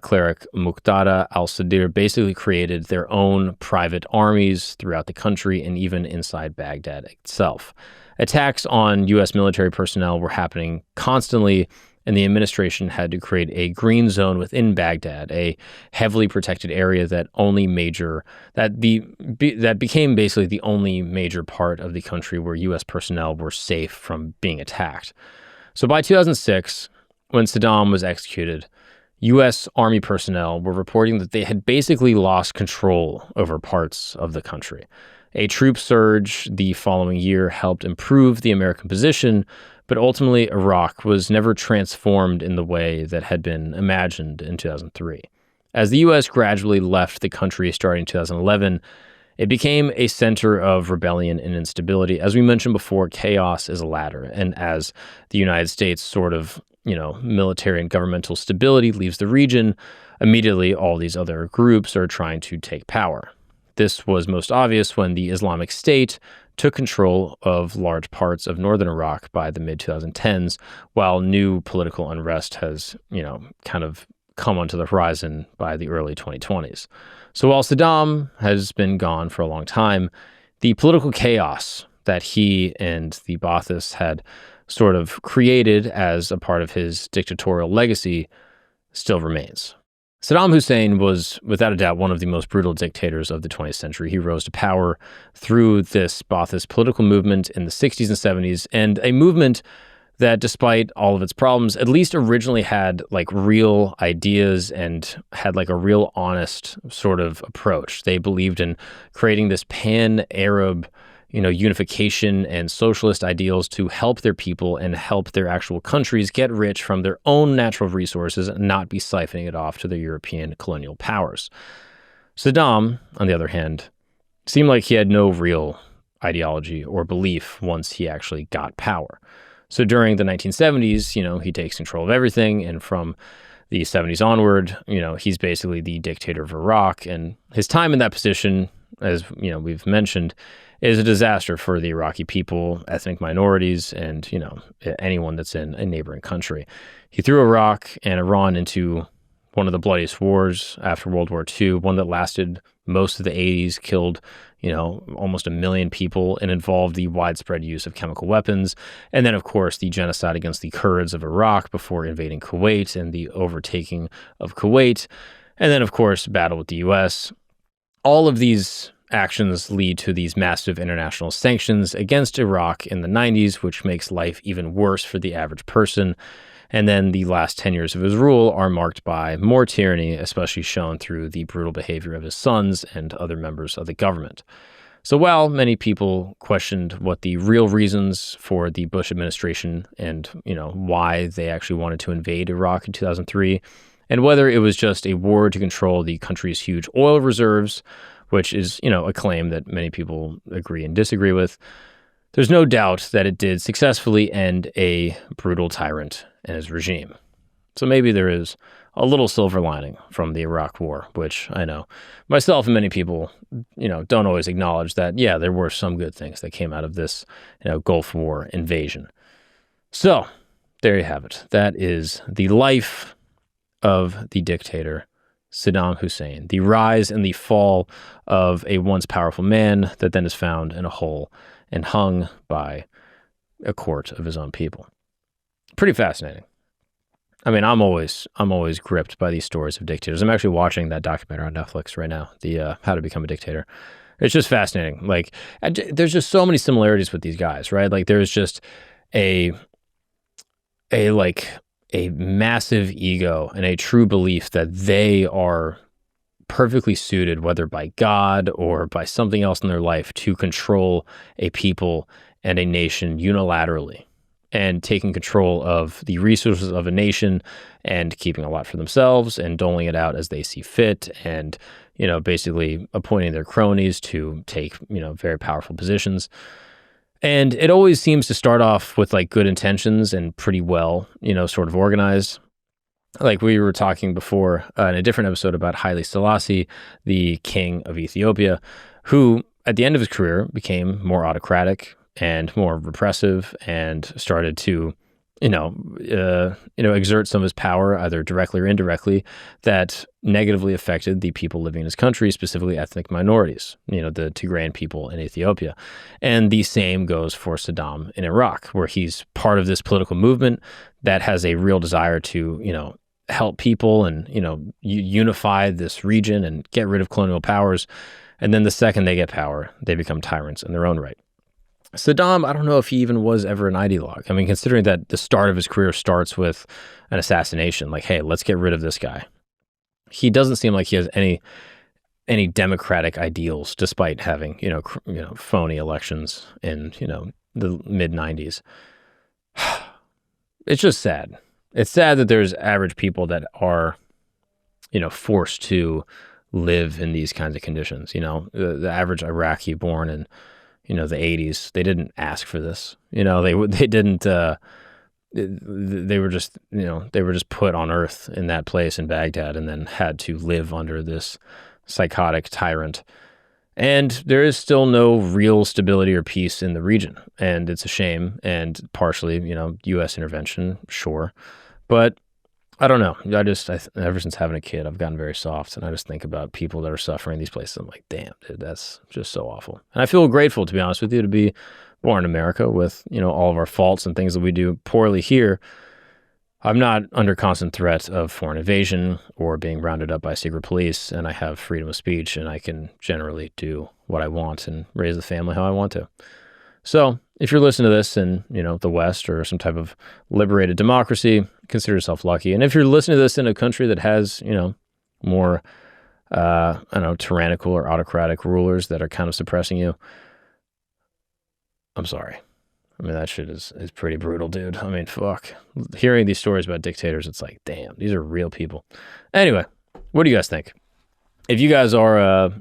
cleric Muqtada al-Sadr basically created their own private armies throughout the country and even inside Baghdad itself. Attacks on U.S. military personnel were happening constantly, and the administration had to create a green zone within Baghdad, a heavily protected area that became basically the only major part of the country where U.S. personnel were safe from being attacked. So by 2006, when Saddam was executed, U.S. Army personnel were reporting that they had basically lost control over parts of the country. A troop surge the following year helped improve the American position, but ultimately Iraq was never transformed in the way that had been imagined in 2003. As the U.S. gradually left the country starting in 2011, it became a center of rebellion and instability. As we mentioned before, chaos is a ladder, and as the United States sort of, military and governmental stability leaves the region, immediately all these other groups are trying to take power. This was most obvious when the Islamic State took control of large parts of northern Iraq by the mid-2010s, while new political unrest has, kind of come onto the horizon by the early 2020s. So while Saddam has been gone for a long time, the political chaos that he and the Ba'athists had sort of created as a part of his dictatorial legacy still remains. Saddam Hussein was, without a doubt, one of the most brutal dictators of the 20th century. He rose to power through this Ba'athist political movement in the 60s and 70s, and a movement that, despite all of its problems, at least originally had real ideas and had a real honest sort of approach. They believed in creating this pan-Arab unification and socialist ideals to help their people and help their actual countries get rich from their own natural resources and not be siphoning it off to the European colonial powers. Saddam, on the other hand, seemed like he had no real ideology or belief once he actually got power. So during the 1970s, he takes control of everything, and from the 70s onward, he's basically the dictator of Iraq, and his time in that position, as we've mentioned, is a disaster for the Iraqi people, ethnic minorities, and anyone that's in a neighboring country. He threw Iraq and Iran into one of the bloodiest wars after World War II, one that lasted most of the 80s, killed almost 1 million people, and involved the widespread use of chemical weapons. And then, of course, the genocide against the Kurds of Iraq before invading Kuwait and the overtaking of Kuwait. And then, of course, battle with the U.S. All of these actions lead to these massive international sanctions against Iraq in the 90s, which makes life even worse for the average person. And then the last 10 years of his rule are marked by more tyranny, especially shown through the brutal behavior of his sons and other members of the government. So while many people questioned what the real reasons for the Bush administration and, why they actually wanted to invade Iraq in 2003, and whether it was just a war to control the country's huge oil reserves, which is, a claim that many people agree and disagree with, there's no doubt that it did successfully end a brutal tyrant and his regime. So maybe there is a little silver lining from the Iraq War, which I know myself and many people, don't always acknowledge that, yeah, there were some good things that came out of this, Gulf War invasion. So there you have it. That is the life of the dictator, Saddam Hussein, the rise and the fall of a once powerful man that then is found in a hole and hung by a court of his own people. Pretty fascinating. I mean, I'm always gripped by these stories of dictators. I'm actually watching that documentary on Netflix right now, the How to Become a Dictator. It's just fascinating. Like, there's just so many similarities with these guys, right? Like, there's just a massive ego and a true belief that they are perfectly suited, whether by God or by something else in their life, to control a people and a nation unilaterally, and taking control of the resources of a nation and keeping a lot for themselves and doling it out as they see fit, and basically appointing their cronies to take very powerful positions. And it always seems to start off with like good intentions and pretty well sort of organized. Like we were talking before in a different episode about Haile Selassie, the king of Ethiopia, who at the end of his career became more autocratic and more repressive and started to, exert some of his power, either directly or indirectly, that negatively affected the people living in his country, specifically ethnic minorities, the Tigrayan people in Ethiopia. And the same goes for Saddam in Iraq, where he's part of this political movement that has a real desire to, help people and, unify this region and get rid of colonial powers. And then the second they get power, they become tyrants in their own right. Saddam, I don't know if he even was ever an ideologue. I mean, considering that the start of his career starts with an assassination, like, hey, let's get rid of this guy. He doesn't seem like he has any democratic ideals, despite having, phony elections in, the mid-90s. It's just sad. It's sad that there's average people that are, forced to live in these kinds of conditions. The average Iraqi born in the 80s, they didn't ask for this. They didn't, they were just put on earth in that place in Baghdad and then had to live under this psychotic tyrant. And there is still no real stability or peace in the region. And it's a shame. And partially, U.S. intervention, sure. But I don't know. Ever since having a kid, I've gotten very soft, and I just think about people that are suffering in these places. I'm like, damn, dude, that's just so awful. And I feel grateful, to be honest with you, to be born in America with, all of our faults and things that we do poorly here. I'm not under constant threat of foreign invasion or being rounded up by secret police, and I have freedom of speech, and I can generally do what I want and raise the family how I want to. So if you're listening to this in, the West or some type of liberated democracy, consider yourself lucky. And if you're listening to this in a country that has, more, tyrannical or autocratic rulers that are kind of suppressing you, I'm sorry. I mean, that shit is pretty brutal, dude. I mean, fuck. Hearing these stories about dictators, it's like, damn, these are real people. Anyway, what do you guys think? If you guys are,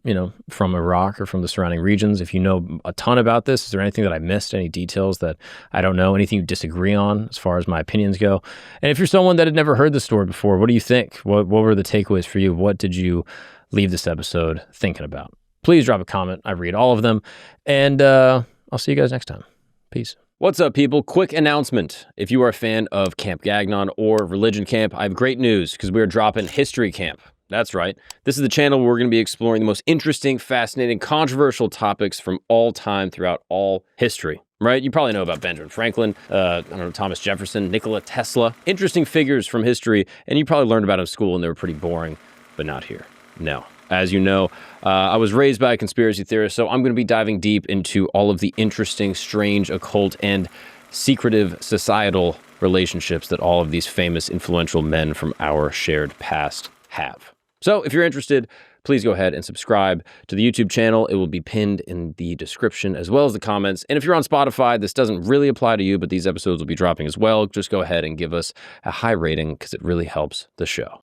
from Iraq or from the surrounding regions, if you know a ton about this, is there anything that I missed, any details that I don't know, anything you disagree on as far as my opinions go? And if you're someone that had never heard this story before, what do you think? What were the takeaways for you? What did you leave this episode thinking about? Please drop a comment. I read all of them. And I'll see you guys next time. Peace. What's up, people? Quick announcement. If you are a fan of Camp Gagnon or Religion Camp, I have great news because we are dropping History Camp. That's right. This is the channel where we're going to be exploring the most interesting, fascinating, controversial topics from all time throughout all history. Right? You probably know about Benjamin Franklin, Thomas Jefferson, Nikola Tesla. Interesting figures from history, and you probably learned about them in school and they were pretty boring, but not here. No. As you know, I was raised by a conspiracy theorist, so I'm going to be diving deep into all of the interesting, strange, occult, and secretive societal relationships that all of these famous, influential men from our shared past have. So if you're interested, please go ahead and subscribe to the YouTube channel. It will be pinned in the description as well as the comments. And if you're on Spotify, this doesn't really apply to you, but these episodes will be dropping as well. Just go ahead and give us a high rating because it really helps the show.